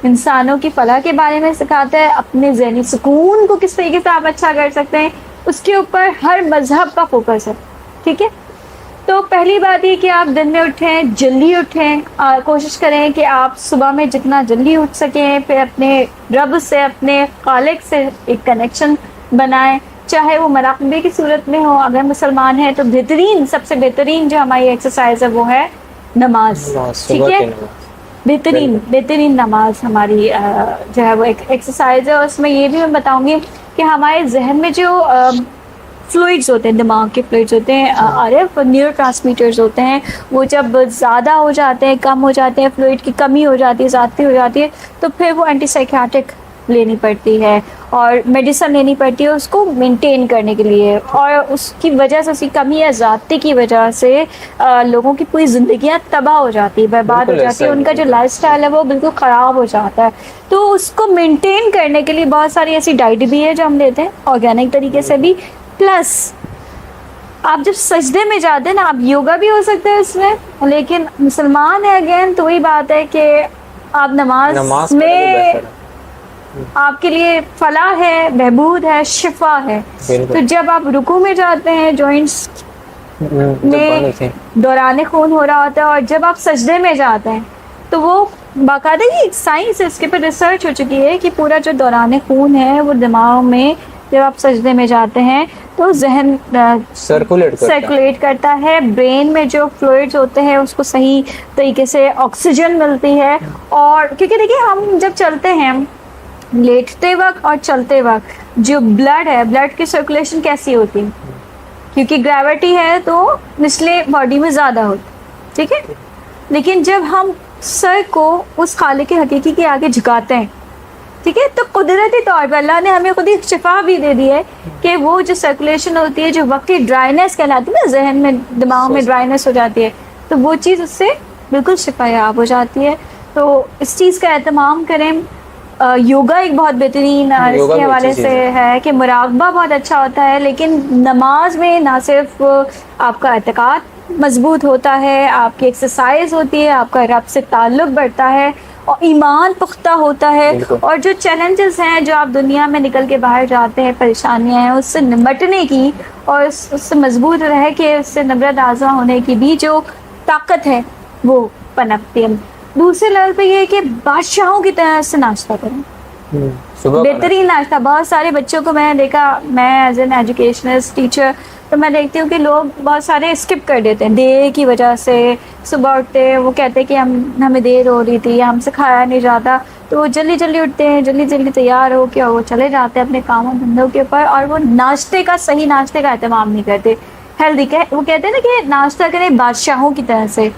انسانوں کی فلاح کے بارے میں سکھاتا ہے. اپنے ذہنی سکون کو کس طریقے سے آپ اچھا کر سکتے ہیں اس کے اوپر ہر مذہب کا فوکس ہے. ٹھیک ہے، تو پہلی بات یہ کہ آپ دن میں اٹھیں، جلدی اٹھیں، کوشش کریں کہ آپ صبح میں جتنا جلدی اٹھ سکیں، پھر اپنے رب سے، اپنے خالق سے ایک کنیکشن بنائیں، چاہے وہ مراقبے کی صورت میں ہو. اگر مسلمان ہیں تو سب سے بہترین جو ہماری ایکسرسائز ہے وہ ہے نماز. ٹھیک ہے، بہترین نماز ہماری جو ہے وہ ایک ایکسرسائز ہے. اور اس میں یہ بھی میں بتاؤں گی کہ ہمارے ذہن میں جو فلوئڈز ہوتے ہیں، دماغ کے فلوئڈز ہوتے ہیں، عارف نیورو ٹرانسمیٹرز ہوتے ہیں، وہ جب زیادہ ہو جاتے ہیں، کم ہو جاتے ہیں، فلوئڈ کی کمی ہو جاتی ہے، زیادتی ہو جاتی ہے، تو پھر وہ اینٹی سائیکیاٹرک لینی پڑتی ہے اور میڈیسن لینی پڑتی ہے اس کو مینٹین کرنے کے لیے. اور اس کی وجہ سے، اس کی کمی یا زیادتی کی وجہ سے لوگوں کی پوری زندگیاں تباہ ہو جاتی ہے، برباد ہو جاتی ہے، ان کا جو لائف سٹائل ہے وہ بالکل خراب ہو جاتا ہے. تو اس کو مینٹین کرنے کے لیے بہت ساری ایسی ڈائٹ بھی ہے جو ہم لیتے ہیں آرگینک طریقے سے بھی. پلس آپ جب سجدے میں جاتے ہیں نا، آپ یوگا بھی ہو سکتے ہیں اس میں، لیکن مسلمان ہے اگین تو وہی بات ہے کہ آپ نماز میں آپ کے لیے فلاح ہے، بہبود ہے، شفا ہے. تو جب آپ رکوع میں جاتے ہیں جوائنٹس میں دوران خون ہو رہا ہوتا ہے، اور جب آپ سجدے میں جاتے ہیں تو وہ باقاعدہ ایک سائنس ہے، اس کے پر ریسرچ ہو چکی ہے کہ پورا جو دوران خون ہے وہ دماغ میں جب آپ سجدے میں جاتے ہیں تو ذہن سرکولیٹ کرتا ہے، برین میں جو فلوئڈز ہوتے ہیں اس کو صحیح طریقے سے آکسیجن ملتی ہے. اور کیونکہ دیکھیے ہم جب چلتے ہیں لیٹتے وقت اور چلتے وقت جو بلڈ ہے، بلڈ کی سرکولیشن کیسی ہوتی ہے؟ کیونکہ گریوٹی ہے تو نچلے باڈی میں زیادہ ہوتی، ٹھیک ہے. لیکن جب ہم سر کو اس خالق حقیقی کے آگے جھکاتے ہیں، ٹھیک ہے، تو قدرتی طور پہ اللہ نے ہمیں خود ہی شفا بھی دے دی ہے کہ وہ جو سرکولیشن ہوتی ہے، جو وقتی ڈرائنیس کہلاتی ہے نا، ذہن میں، دماغ میں ڈرائنیس ہو جاتی ہے، تو وہ چیز اس سے بالکل شفا یاب ہو جاتی ہے. تو اس چیز کا اہتمام کریں. یوگا ایک بہت بہترین اس کے حوالے سے ہے کہ مراقبہ بہت اچھا ہوتا ہے، لیکن نماز میں نہ صرف آپ کا اعتقاد مضبوط ہوتا ہے، آپ کی ایکسرسائز ہوتی ہے، آپ کا رب سے تعلق بڑھتا ہے اور ایمان پختہ ہوتا ہے، اور جو چیلنجز ہیں جو آپ دنیا میں نکل کے باہر جاتے ہیں، پریشانیاں ہیں، اس سے نمٹنے کی اور اس سے مضبوط رہ کے اس سے نبرد آزما ہونے کی بھی جو طاقت ہے وہ پنپتی ہے۔ دوسرے لیول پہ یہ ہے کہ بادشاہوں کی طرح سے ناشتہ کریں، بہترین ناشتہ۔ بہت سارے بچوں کو میں نے دیکھا، میں ایز این ایجوکیشنسٹ ٹیچر تو میں دیکھتی ہوں کہ لوگ بہت سارے اسکپ کر دیتے ہیں دیر کی وجہ سے۔ صبح اٹھتے وہ کہتے ہیں کہ ہمیں دیر ہو رہی تھی، ہم سے کھایا نہیں جاتا، تو وہ جلدی جلدی اٹھتے ہیں، جلدی جلدی تیار ہو کے وہ چلے جاتے ہیں اپنے کاموں دھندوں کے اوپر، اور وہ ناشتے کا صحیح ناشتے کا اہتمام نہیں کرتے، ہیلدی کا۔ وہ کہتے ہیں نا کہ ناشتہ کریں بادشاہوں کی طرح سے،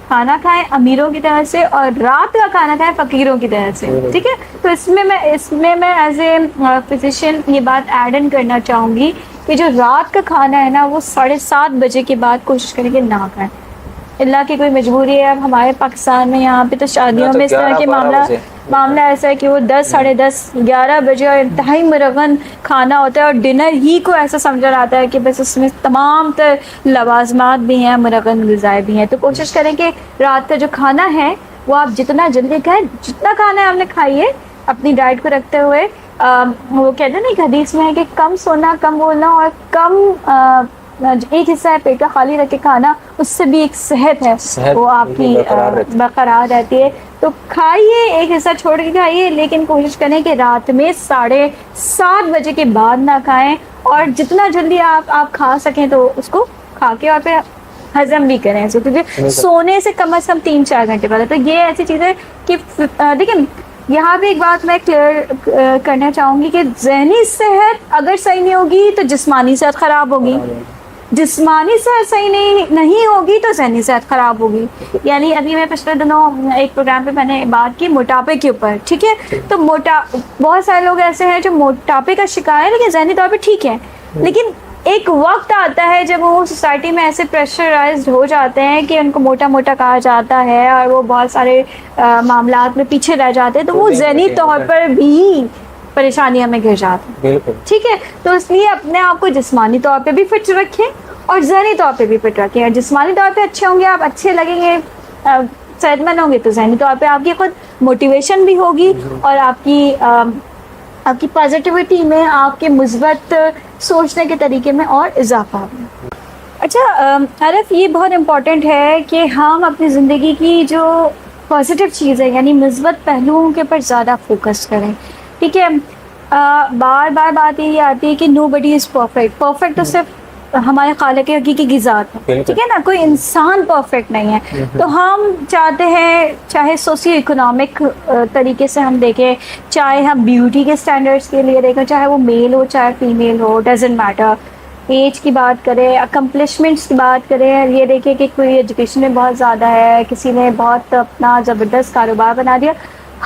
کھانا کھائیں امیروں کی طرح سے، اور رات کا کھانا کھائیں فقیروں کی طرح سے، ٹھیک ہے۔ تو اس میں میں ایز اے فزیشین یہ بات ایڈ ان کرنا چاہوں گی کہ جو رات کا کھانا ہے نا وہ 7:30 بجے کے بعد کوشش کریں کہ نہ کھائیں، اللہ کی کوئی مجبوری ہے۔ اب ہمارے پاکستان میں یہاں پہ تو شادیوں میں اس طرح کے معاملہ ایسا ہے کہ وہ 10 ساڑھے 10 11 بجے اور انتہائی مرغن کھانا ہوتا ہے، اور ڈنر ہی کو ایسا سمجھا جاتا ہے کہ بس اس میں تمام تر لوازمات بھی ہیں، مرغن غذائیں بھی ہیں۔ تو کوشش کریں کہ رات کا جو کھانا ہے وہ آپ جتنا جلدی کھائیں، جتنا کھانا ہے آپ نے کھائیے اپنی ڈائٹ کو رکھتے ہوئے۔ وہ کہتے ہیں نا ایک حدیث میں ہے کہ کم سونا، کم بولنا، اور کم ایک حصہ ہے پیٹ کا خالی رکھ کے کھانا، اس سے بھی ایک صحت ہے وہ آپ کی برقرار رہتی ہے۔ تو کھائیے، ایک حصہ چھوڑ کے کھائیے، لیکن کوشش کریں کہ رات میں 7:30 بجے کے بعد نہ کھائیں، اور جتنا جلدی آپ کھا سکیں تو اس کو کھا کے اور پھر ہضم بھی کریں، کیونکہ سونے سے کم از کم 3-4 گھنٹے بعد۔ تو یہ ایسی چیز ہے کہ دیکھیں یہاں پہ ایک بات میں کلیئر کرنا چاہوں گی کہ ذہنی صحت اگر صحیح نہیں ہوگی تو جسمانی صحت خراب ہوگی، جسمانی صحت صحیح نہیں ہوگی تو ذہنی صحت خراب ہوگی۔ یعنی ابھی میں پچھلے دنوں ایک پروگرام پہ میں نے بات کی موٹاپے کے اوپر، ٹھیک ہے، تو بہت سارے لوگ ایسے ہیں جو موٹاپے کا شکار ہے لیکن ذہنی طور پہ ٹھیک ہے، لیکن ایک وقت آتا ہے جب وہ سوسائٹی میں ایسے پریشرائزڈ ہو جاتے ہیں کہ ان کو موٹا موٹا کہا جاتا ہے اور وہ بہت سارے معاملات میں پیچھے رہ جاتے ہیں، تو وہ ذہنی طور پر بھی پریشانیاں میں گر جاتے ہیں، ٹھیک ہے۔ تو اس لیے اپنے آپ کو جسمانی طور پہ بھی فٹ رکھیں اور ذہنی طور پہ بھی فٹ رکھیں، اور جسمانی طور پہ اچھے ہوں گے، آپ اچھے لگیں گے، صحت مند ہوں گے، تو ذہنی طور پہ آپ کی خود موٹیویشن بھی ہوگی اور آپ کی پازیٹیوٹی میں، آپ کے مثبت سوچنے کے طریقے میں اور اضافہ ہوگا۔ اچھا عارف، یہ بہت امپورٹنٹ ہے کہ ہم اپنی زندگی کی جو پازیٹیو چیز ہے یعنی مثبت پہلوؤں کے اوپر زیادہ فوکس کریں، ٹھیک ہے۔ بار بار بات یہی آتی ہے کہ نو بڈی از پرفیکٹ تو صرف ہمارے خالق حقیقی کی ذات ہے، ٹھیک ہے نا، کوئی انسان پرفیکٹ نہیں ہے۔ تو ہم چاہتے ہیں چاہے سوشیو اکنامک طریقے سے ہم دیکھیں، چاہے ہم بیوٹی کے سٹینڈرڈس کے لیے دیکھیں، چاہے وہ میل ہو چاہے فیمیل ہو، ڈزنٹ میٹر، ایج کی بات کریں، اکمپلشمنٹس کی بات کریں، یہ دیکھیں کہ کوئی ایجوکیشن میں بہت زیادہ ہے، کسی نے بہت اپنا زبردست کاروبار بنا دیا۔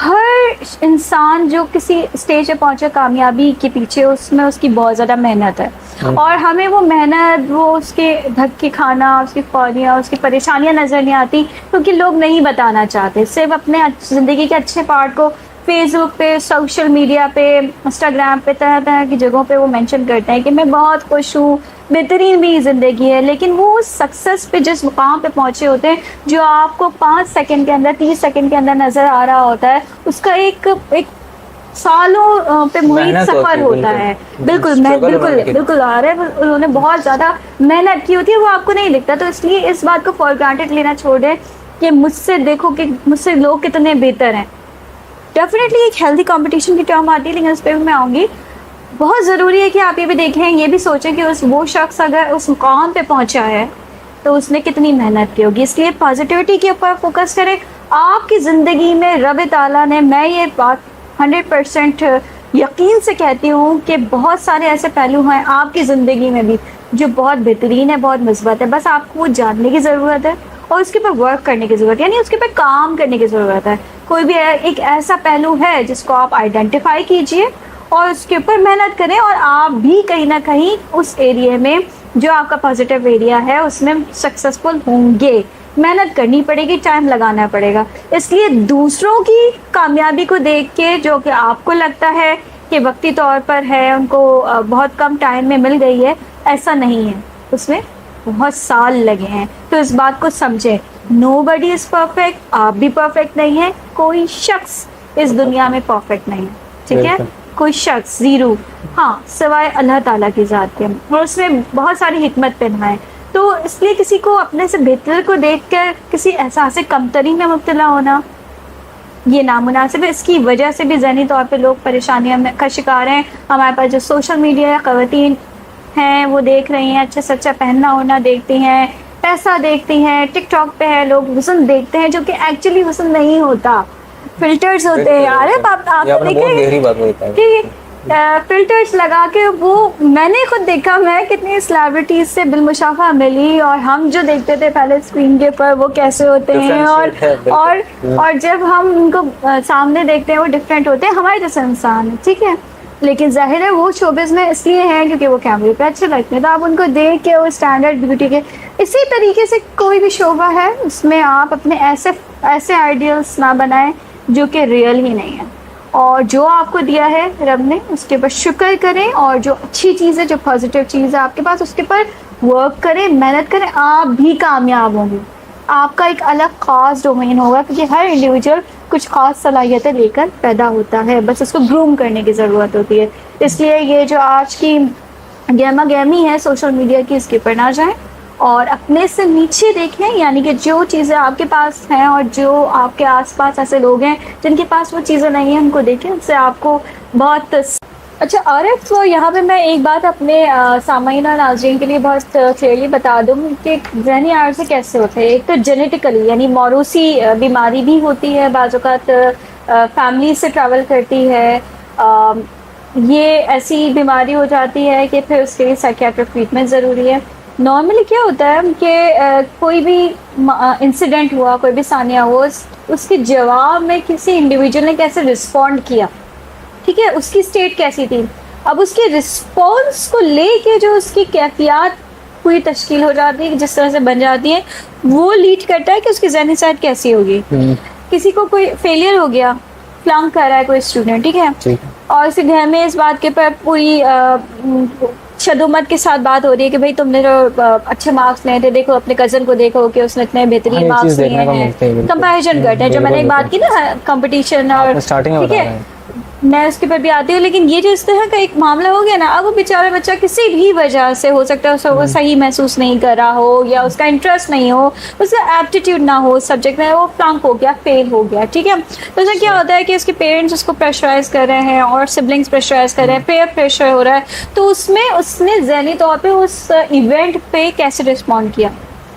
ہر انسان جو کسی اسٹیج پہ پہنچے کامیابی کے پیچھے، اس میں اس کی بہت زیادہ محنت ہے، اور ہمیں وہ محنت، وہ اس کے دھکے کھانا، اس کی فوریاں، اس کی پریشانیاں نظر نہیں آتی، کیونکہ لوگ نہیں بتانا چاہتے، صرف اپنے زندگی کے اچھے پارٹ کو فیس بک پہ، سوشل میڈیا پہ، انسٹاگرام پہ، طرح طرح کی جگہوں پہ وہ مینشن کرتے ہیں کہ میں بہت خوش ہوں، بہترین بھی زندگی ہے، لیکن وہ سکسیس پہ جس مقام پہ پہنچے ہوتے ہیں جو آپ کو 5 سیکنڈ کے اندر، 30 سیکنڈ کے اندر نظر آ رہا ہوتا ہے، اس کا ایک سالوں پہ محیط سفر ہوتا ہے۔ بالکل آ رہا ہے، انہوں نے بہت زیادہ محنت کی ہوتی ہے، وہ آپ کو نہیں دکھتا۔ تو اس لیے اس بات کو فار گرانٹیڈ لینا چھوڑ دیں کہ مجھ سے دیکھو کہ مجھ سے لوگ کتنے بہتر ہیں۔ ڈیفینیٹلی ایک ہیلدی کمپٹیشن کی ٹرم آتی ہے، لیکن اس پہ بھی میں آؤں گی۔ بہت ضروری ہے کہ آپ یہ بھی دیکھیں، یہ بھی سوچیں کہ وہ شخص اگر اس مقام پہ پہنچا ہے تو اس نے کتنی محنت کی ہوگی۔ اس لیے پازیٹیوٹی کے اوپر فوکس کریں۔ آپ کی زندگی میں رب تعالیٰ نے، میں یہ بات 100% یقین سے کہتی ہوں کہ بہت سارے ایسے پہلو ہیں آپ کی زندگی میں بھی جو بہت بہترین ہے، بہت مثبت ہے، بس آپ کو وہ جاننے کی ضرورت ہے اور اس کے اوپر ورک کرنے کی ضرورت ہے، یعنی اس کے اوپر کام کرنے کی ضرورت ہے۔ کوئی بھی ایک ایسا پہلو ہے جس کو آپ آئیڈینٹیفائی کیجئے اور اس کے اوپر محنت کریں، اور آپ بھی کہیں نہ کہیں اس ایریے میں جو آپ کا پازیٹیو ایریا ہے اس میں سکسیسفل ہوں گے۔ محنت کرنی پڑے گی, ٹائم لگانا پڑے گا. اس لیے دوسروں کی کامیابی کو دیکھ کے جو کہ آپ کو لگتا ہے کہ وقتی طور پر ہے, ان کو بہت کم ٹائم میں مل گئی ہے, ایسا نہیں ہے, اس میں بہت سال لگے ہیں. تو اس بات کو سمجھیں, نو بڈی از پرفیکٹ, آپ بھی پرفیکٹ نہیں ہیں, کوئی شخص اس دنیا میں پرفیکٹ نہیں ہے, ٹھیک ہے, کوئی شخص زیرو, ہاں سوائے اللہ تعالیٰ کی ذات کے, اور اس میں بہت ساری حکمت پنہا ہے. تو اس لیے کسی کو اپنے سے بہتر کو دیکھ کر کسی احساس کمتری میں مبتلا ہونا یہ نامناسب ہے. اس کی وجہ سے بھی ذہنی طور پہ لوگ پریشانیاں کا شکار ہیں. ہمارے پاس جو سوشل میڈیا خواتین ہیں وہ دیکھ رہی ہیں, اچھا سے اچھا پہننا ہونا دیکھتی ہیں, پیسہ دیکھتی ہیں, ٹک ٹاک پہ ہے لوگ حسن دیکھتے ہیں جو کہ ایکچولی حسن نہیں ہوتا, فلٹرز ہوتے ہیں. آپ دیکھیں فلٹرز لگا کے, وہ میں نے خود دیکھا, میں کتنی سیلیبریٹیز سے بالمشافہ ملی, اور ہم جو دیکھتے تھے پہلے اسکرین کے پر وہ کیسے ہوتے ہیں, اور جب ہم ان کو سامنے دیکھتے ہیں وہ ڈفرینٹ ہوتے ہیں, ہمارے جیسے انسان ہیں, ٹھیک ہے. لیکن ظاہر ہے وہ شوبز میں اس لیے ہیں کیونکہ وہ کیمرے پہ اچھے لگتے ہیں, تو آپ ان کو دیکھ کے وہ اسٹینڈرڈ بیوٹی کے. اسی طریقے سے کوئی بھی شعبہ ہے اس میں آپ اپنے ایسے آئیڈیلس نہ بنائیں جو کہ ریئل ہی نہیں ہے, اور جو آپ کو دیا ہے رب نے اس کے پر شکر کریں, اور جو اچھی چیز ہے, جو پازیٹیو چیز ہے آپ کے پاس, اس کے پر ورک کریں, محنت کریں, آپ بھی کامیاب ہوں گے. آپ کا ایک الگ خاص ڈومین ہوگا, کیونکہ ہر انڈیویجول کچھ خاص صلاحیتیں لے کر پیدا ہوتا ہے, بس اس کو گروم کرنے کی ضرورت ہوتی ہے. اس لیے یہ جو آج کی گہما گہمی ہے سوشل میڈیا کی, اس کے پر نہ جائیں اور اپنے سے نیچے دیکھیں, یعنی کہ جو چیزیں آپ کے پاس ہیں اور جو آپ کے آس پاس ایسے لوگ ہیں جن کے پاس وہ چیزیں نہیں ہیں, ان کو دیکھیں, اس سے آپ کو بہت اچھا. عارف, تو یہاں پہ میں ایک بات اپنے سامعین اور ناظرین کے لیے بہت کلیئرلی بتا دوں کہ ذہنی عارضے کیسے ہوتے ہیں. ایک تو جینیٹیکلی یعنی موروثی بیماری بھی ہوتی ہے, بعض اوقات فیملی سے ٹریول کرتی ہے, یہ ایسی بیماری ہو جاتی ہے کہ پھر اس کے لیے سائیکیاٹرک ٹریٹمنٹ ضروری ہے. نارملی کیا ہوتا ہے کہ کوئی بھی انسیڈنٹ ہوا, کوئی بھی ثانیہ ہوا, اس کے جواب میں کسی انڈیویجول نے کیسے رسپونڈ کیا, ٹھیک ہے, اس کی اسٹیٹ کیسی تھی, اب اس کے رسپانس کو لے کے جو اس کی کیفیات پوری تشکیل ہو جاتی ہے, جس طرح سے بن جاتی ہیں, وہ لیڈ کرتا ہے کہ اس کی ذہنی صحت کیسی ہوگی. کسی کو کوئی فیلئر ہو گیا, فلنک کر رہا ہے کوئی اسٹوڈنٹ, ٹھیک ہے, اور اس کے گھر میں اس بات کے پر پوری شدومت کے ساتھ بات ہو رہی ہے کہ بھائی تم نے جو اچھے مارکس لیے تھے, دیکھو اپنے کزن کو دیکھو کہ اس نے اتنے بہترین مارکس لیے ہیں, کمپیریزن کرتے ہیں, جو میں نے ایک بات کی نا کمپٹیشن, اور ٹھیک ہے میں اس کے پر بھی آتی ہوں. لیکن یہ جو اس طرح کا ایک معاملہ ہو گیا نا, اب وہ بیچارہ بچہ کسی بھی وجہ سے, ہو سکتا ہے وہ صحیح محسوس نہیں کر رہا ہو, یا اس کا انٹرسٹ نہیں ہو, اس کا ایپٹیٹیوڈ نہ ہو سبجیکٹ میں, وہ فلنک ہو گیا, فیل ہو گیا, ٹھیک ہے. تو اس میں کیا ہوتا ہے کہ اس کے پیرنٹس اس کو پریشرائز کر رہے ہیں, اور سبلنگس پریشرائز کر رہے ہیں, پیئر پریشر ہو رہا ہے. تو اس میں اس نے ذہنی طور پہ اس ایونٹ پہ کیسے رسپونڈ کیا,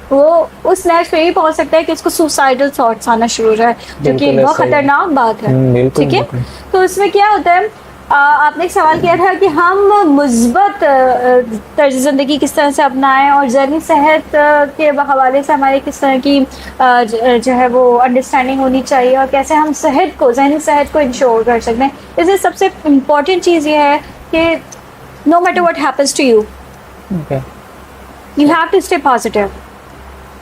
وہ اس نیچ پہ ہی پہنچ سکتا ہے کہ اس کو سوسائڈل تھاٹس آنا شروع ہو جائے, جو کہ بہت خطرناک بات ہے, ٹھیک ہے. تو اس میں کیا ہوتا ہے, آپ نے ایک سوال کیا تھا کہ ہم مثبت طرز زندگی کس طرح سے اپنائیں, اور ذہنی صحت کے حوالے سے ہماری کس طرح کی جو ہے وہ انڈرسٹینڈنگ ہونی چاہیے, اور کیسے ہم صحت کو, ذہنی صحت کو انشور کر سکتے ہیں. اس میں سب سے امپورٹنٹ چیز یہ ہے کہ no matter what happens to you, you have to stay positive.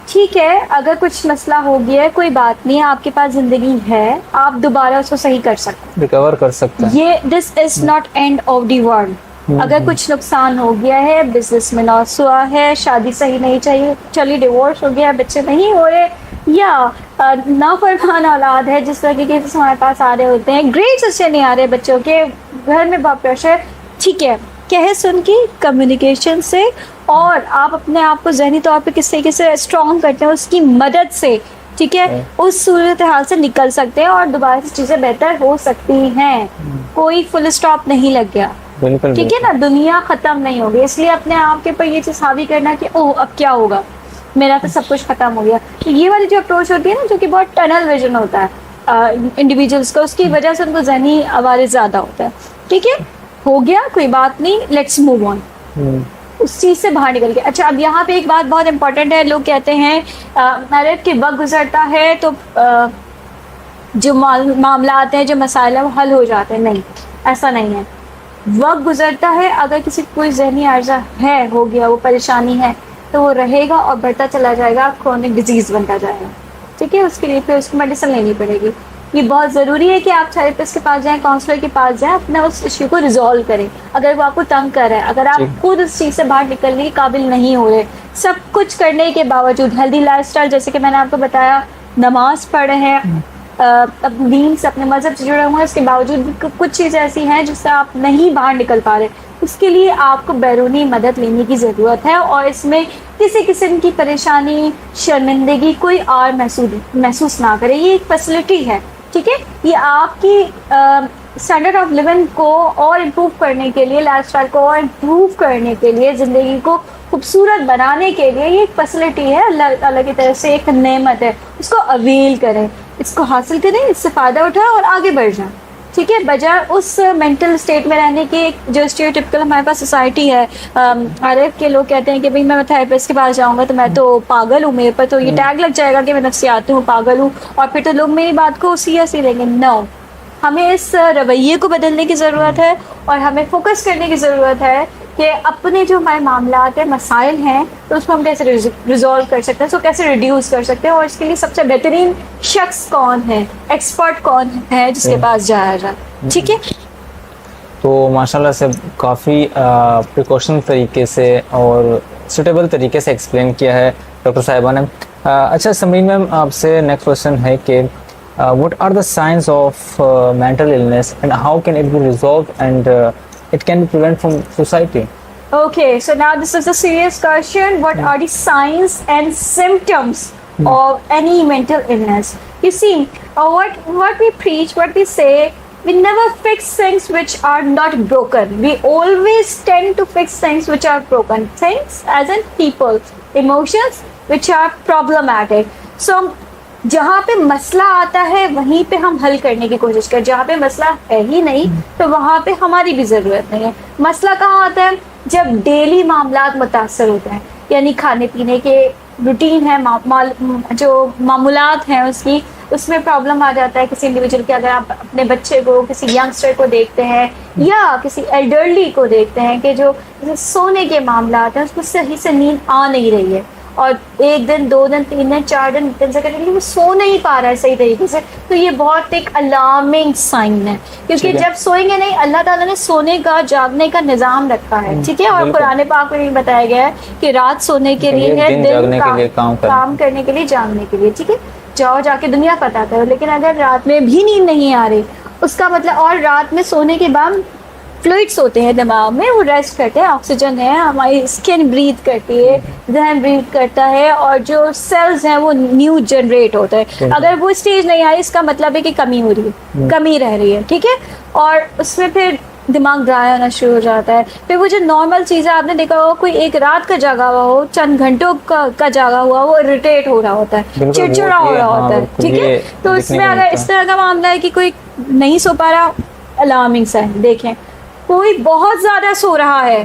ٹھیک ہے, اگر کچھ مسئلہ ہو گیا ہے کوئی بات نہیں, آپ کے پاس زندگی ہے, آپ دوبارہ اس کو صحیح کر سکتے ہیں, ریکور کر سکتے ہیں. یہ this is not end of the world. اگر کچھ نقصان ہو گیا ہے, بزنس میں لاس ہوا ہے, شادی صحیح نہیں چلی, ڈیورس ہو گیا, بچے نہیں ہو رہے, یا نافرمان اولاد ہے, جس طرح کے کیسز ہمارے پاس آ رہے ہوتے ہیں, گریڈس اچھے نہیں آ رہے بچوں کے, گھر میں بہت پریشر, ٹھیک ہے, کہے سن کی کمیونیکیشن سے, اور آپ اپنے آپ کو ذہنی طور پہ کس طریقے سے اسٹرانگ کرتے ہیں اس کی مدد سے, ٹھیک ہے, اس صورتحال سے نکل سکتے ہیں, اور دوبارہ سے چیزیں بہتر ہو سکتی ہیں. کوئی فل اسٹاپ نہیں لگ گیا, ٹھیک ہے نا, دنیا ختم نہیں ہوگی. اس لیے اپنے آپ کے اوپر یہ چیز حاوی کرنا کہ اوہ اب کیا ہوگا, میرا تو سب کچھ ختم ہو گیا. تو یہ والی جو اپروچ ہوتی ہے نا, جو کہ بہت ٹنل ویژن ہوتا ہے انڈیویجولس کا, اس کی وجہ سے ان کو ذہنی عوارض زیادہ ہوتا ہے. ٹھیک ہے, ہو گیا, کوئی بات نہیں, لیٹس موو آن, اس چیز سے باہر نکل کے. اچھا, اب یہاں پہ ایک بات بہت امپورٹنٹ ہے. لوگ کہتے ہیں میرٹ کے وقت گزرتا ہے تو جو معاملات ہیں, جو مسائل ہیں, وہ حل ہو جاتے ہیں. نہیں, ایسا نہیں ہے. وقت گزرتا ہے, اگر کسی کوئی ذہنی عارضہ ہے, ہو گیا, وہ پریشانی ہے, تو وہ رہے گا اور بڑھتا چلا جائے گا, کرونک ڈیزیز بنتا جائے گا. ٹھیک ہے, اس کے لیے پھر اس کو میڈیسن لینی پڑے گی. یہ بہت ضروری ہے کہ آپ تھراپسٹ کے پاس جائیں, کاؤنسلر کے پاس جائیں, اپنا اس ایشو کو ریزالو کریں. اگر وہ آپ کو تنگ کر رہا ہے, اگر آپ خود اس چیز سے باہر نکلنے کے قابل نہیں ہو رہے, سب کچھ کرنے کے باوجود, ہیلدی لائف اسٹائل جیسے کہ میں نے آپ کو بتایا, نماز پڑھ رہے ہیں, اپنے دین سے اپنے مذہب سے جڑے ہوئے ہیں, اس کے باوجود کچھ چیزیں ایسی ہیں جس سے آپ نہیں باہر نکل پا رہے, اس کے لیے آپ کو بیرونی مدد لینے کی ضرورت ہے. اور اس میں کسی قسم کی پریشانی, شرمندگی کوئی اور محسوس نہ کرے. یہ ایک فیسلٹی ہے, ٹھیک ہے, یہ آپ کی اسٹینڈرڈ آف لیونگ کو اور امپروو کرنے کے لیے, لائف اسٹائل کو اور امپروو کرنے کے لیے, زندگی کو خوبصورت بنانے کے لیے یہ ایک فیسلٹی ہے, اللہ کی طرف سے ایک نعمت ہے. اس کو اویل کریں, اس کو حاصل کریں, اس سے فائدہ اٹھائیں اور آگے بڑھ جائیں. ٹھیک ہے, بجائے اس مینٹل اسٹیٹ میں رہنے کی جو اسٹیریوٹیپیکل ہمارے پاس سوسائٹی ہے. عرب کے لوگ کہتے ہیں کہ بھائی میں تھراپسٹ کے پاس جاؤں گا تو میں تو پاگل ہوں, میرے پر تو یہ ٹیگ لگ جائے گا کہ میں نفسیاتی ہوں, پاگل ہوں, اور پھر تو لوگ میری بات کو سیریسلی لیں گے. نو, ہمیں اس رویے کو بدلنے کی ضرورت ہے, اور ہمیں فوکس کرنے کی ضرورت ہے کہ اپنے جو ہمارے معاملات ہیں, مسائل ہیں, تو اس کو ہم کیسے ریزالو کر سکتے ہیں, اس کو کیسے ریڈیوس کر سکتے ہیں, اور اس کے لیے سب سے بہترین شخص کون ہے, ایکسپرٹ کون ہے جس کے پاس جایا جائے. ٹھیک ہے, تو ماشاءاللہ سے کافی پریکاشن طریقے سے اور سوٹیبل طریقے سے ایکسپلین کیا ہے ڈاکٹر صاحبہ نے. اچھا سمرین میم, آپ سے نیکسٹ کوشچن ہے کہ what are the signs of mental illness and how can it be resolved and it can be prevented from society? Okay, so now this is a serious question. What are the signs and symptoms of any mental illness? You see, what we preach, what we say, we never fix things which are not broken. We always tend to fix things which are broken. Things as in people, emotions which are problematic. So جہاں پہ مسئلہ آتا ہے وہیں پہ ہم حل کرنے کی کوشش کریں, جہاں پہ مسئلہ ہے ہی نہیں تو وہاں پہ ہماری بھی ضرورت نہیں ہے. مسئلہ کہاں آتا ہے؟ جب ڈیلی معاملات متاثر ہوتے ہیں, یعنی کھانے پینے کے روٹین ہے, جو معمولات ہیں اس میں پرابلم آ جاتا ہے کسی انڈیویجول کے. اگر آپ اپنے بچے کو, کسی ینگسٹر کو دیکھتے ہیں یا کسی ایلڈرلی کو دیکھتے ہیں کہ جو سونے کے معاملات ہیں, اس کو صحیح سے نیند آ نہیں رہی ہے, اور 1 دن 2 دن 3 دن 4 دن سے کریں, وہ سو نہیں پا رہا ہے صحیح طریقے سے, تو یہ بہت ایک الارمنگ سائن ہے. کیونکہ جب سوئیں گے نہیں, اللہ تعالیٰ نے سونے کا, جاگنے کا نظام رکھا ہے. ٹھیک ہے, اور قرآن پاک میں بھی بتایا گیا ہے کہ رات سونے کے لیے ہے, دن کام کرنے کے لیے, جاگنے کے لیے. ٹھیک ہے, جاؤ جا کے دنیا فتح کرو. لیکن اگر رات میں بھی نیند نہیں آ رہی, اس کا مطلب, اور رات میں سونے کے بعد فلوئڈس ہوتے ہیں دماغ میں, وہ ریسٹ کرتے ہیں, آکسیجن ہے, ہماری اسکن بریتھ کرتی ہے, ذہن بریتھ کرتا ہے, اور جو سیلز ہیں وہ نیو جنریٹ ہوتا ہے. اگر وہ اسٹیج نہیں آئی, اس کا مطلب ہے کہ کمی ہو رہی ہے, کمی رہ رہی ہے. ٹھیک ہے, اور اس میں پھر دماغ ڈرائی ہونا شروع ہو جاتا ہے. پھر وہ جو نارمل چیزیں آپ نے دیکھا ہو, کوئی ایک رات کا جاگا ہوا ہو, چند گھنٹوں کا جاگا ہوا, وہ اریٹیٹ ہو رہا ہوتا ہے, چڑچڑا ہو رہا ہوتا ہے. ٹھیک ہے, تو اس میں اگر اس طرح کا معاملہ ہے کہ کوئی نہیں سو پا رہا, الارمنگ سائن دیکھیں. کوئی بہت زیادہ سو رہا ہے,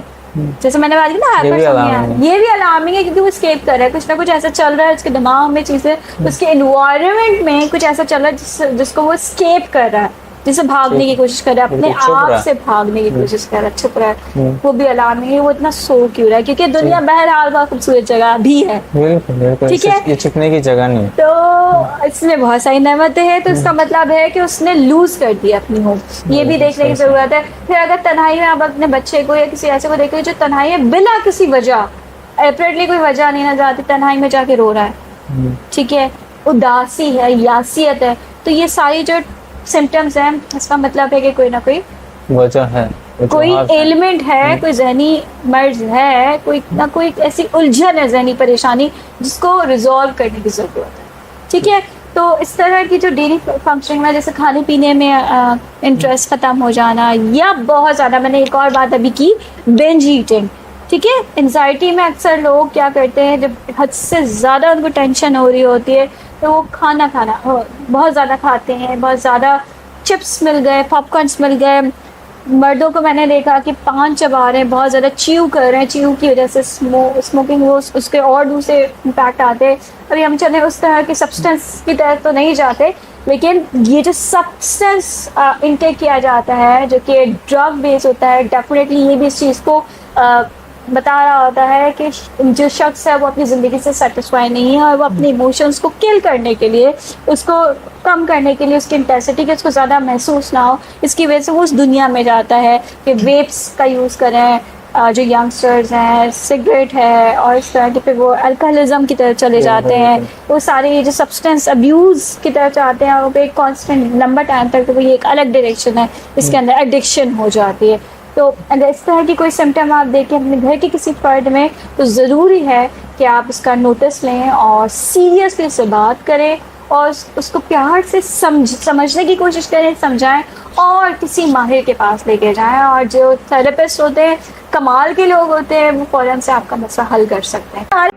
جیسے میں نے بات کی نا ہائپرسومنیا, یہ بھی الارمنگ ہے, کیونکہ وہ اسکیپ کر رہا ہے, کچھ نہ کچھ ایسا چل رہا ہے اس کے دماغ میں, چیزیں اس کے انوائرمنٹ میں کچھ ایسا چل رہا ہے جس کو وہ اسکیپ کر رہا ہے, جسے بھاگنے کی کوشش کر رہا ہے, اپنے آپ سے بھاگنے کی کوشش کر رہا ہے, چھپ رہا ہے. وہ بھی الارمنگ ہے. وہ اتنا سو کیوں رہا ہے؟ کیونکہ دنیا بہرحال بہت خوبصورت جگہ بھی ہے. ٹھیک ہے, یہ چھپنے کی جگہ نہیں, تو اس میں بہت ساری نعمتیں ہیں, تو اس کا مطلب ہے کہ اس نے لوز کر دی اپنی ہوپ. یہ بھی دیکھنے کی ضرورت ہے. پھر اگر تنہائی میں آپ اپنے بچے کو یا کسی ایسے کو دیکھیں جو تنہائی ہے بلا کسی وجہ, اپریٹلی کوئی وجہ نہیں نظر آتی, تنہائی میں جا کے رو رہا ہے, ٹھیک ہے, اداسی ہے, یاسیت ہے, تو یہ ساری جو سمپٹمز ہیں, اس کا مطلب ہے کہ کوئی نہ کوئی وجہ ہے, کوئی ایلمنٹ ہے, کوئی ذہنی مرض ہے, کوئی نہ کوئی ایسی الجھن ہے, ذہنی پریشانی, جس کو ریزالو کرنے کی ضرورت ہے. ٹھیک ہے, تو اس طرح کی جو ڈیلی فنکشننگ میں, جیسے کھانے پینے میں انٹرسٹ ختم ہو جانا, یا بہت زیادہ, میں نے ایک اور بات ابھی کی, بنج ایٹنگ. ٹھیک ہے, انزائٹی میں اکثر لوگ کیا کرتے ہیں, جب حد سے زیادہ ان کو ٹینشن ہو رہی ہوتی ہے تو وہ کھانا بہت زیادہ کھاتے ہیں, بہت زیادہ چپس مل گئے, پاپ کارنس مل گئے. مردوں کو میں نے دیکھا کہ پان چبا رہے ہیں, بہت زیادہ چیو کر رہے ہیں, چیو کی وجہ سے اسموکنگ, وہ اس کے اور دوسرے امپیکٹ آتے ہیں. ابھی ہم چلے اس طرح کی سبسٹینس کی طرف تو نہیں جاتے, لیکن یہ جو سبسٹینس انٹیک کیا جاتا ہے جو کہ ڈرگ بیس ہوتا ہے, ڈیفینیٹلی یہ بھی اس چیز کو بتا رہا ہوتا ہے کہ جو شخص ہے وہ اپنی زندگی سے سیٹسفائی نہیں ہے، اور وہ اپنے ایموشنس کو کل کرنے کے لیے، اس کو کم کرنے کے لیے، اس کی انٹینسٹی کہ اس کو زیادہ محسوس نہ ہو، اس کی وجہ سے وہ اس دنیا میں جاتا ہے کہ ویپس کا یوز کریں، جو ینگسٹرز ہیں، سگریٹ ہے، اور اس طرح کے، پھر وہ الکحلزم کی طرف چلے جاتے ہیں، وہ سارے جو سبسٹینس ابیوز کی طرف جاتے ہیں، وہ ایک کانسٹنٹ لمبا ٹائم تک، تو یہ ایک الگ ڈائریکشن ہے، اس کے اندر ایڈکشن ہو جاتی ہے۔ تو اگر اس طرح کی کوئی سمٹم آپ دیکھیں اپنے گھر کے کسی فرد میں، تو ضروری ہے کہ آپ اس کا نوٹس لیں اور سیریسلی سے بات کریں، اور اس کو پیار سے سمجھنے کی کوشش کریں، سمجھائیں، اور کسی ماہر کے پاس لے کے جائیں، اور جو تھراپسٹ ہوتے ہیں کمال کے لوگ ہوتے ہیں، وہ فوراً سے آپ کا مسئلہ حل کر سکتے ہیں۔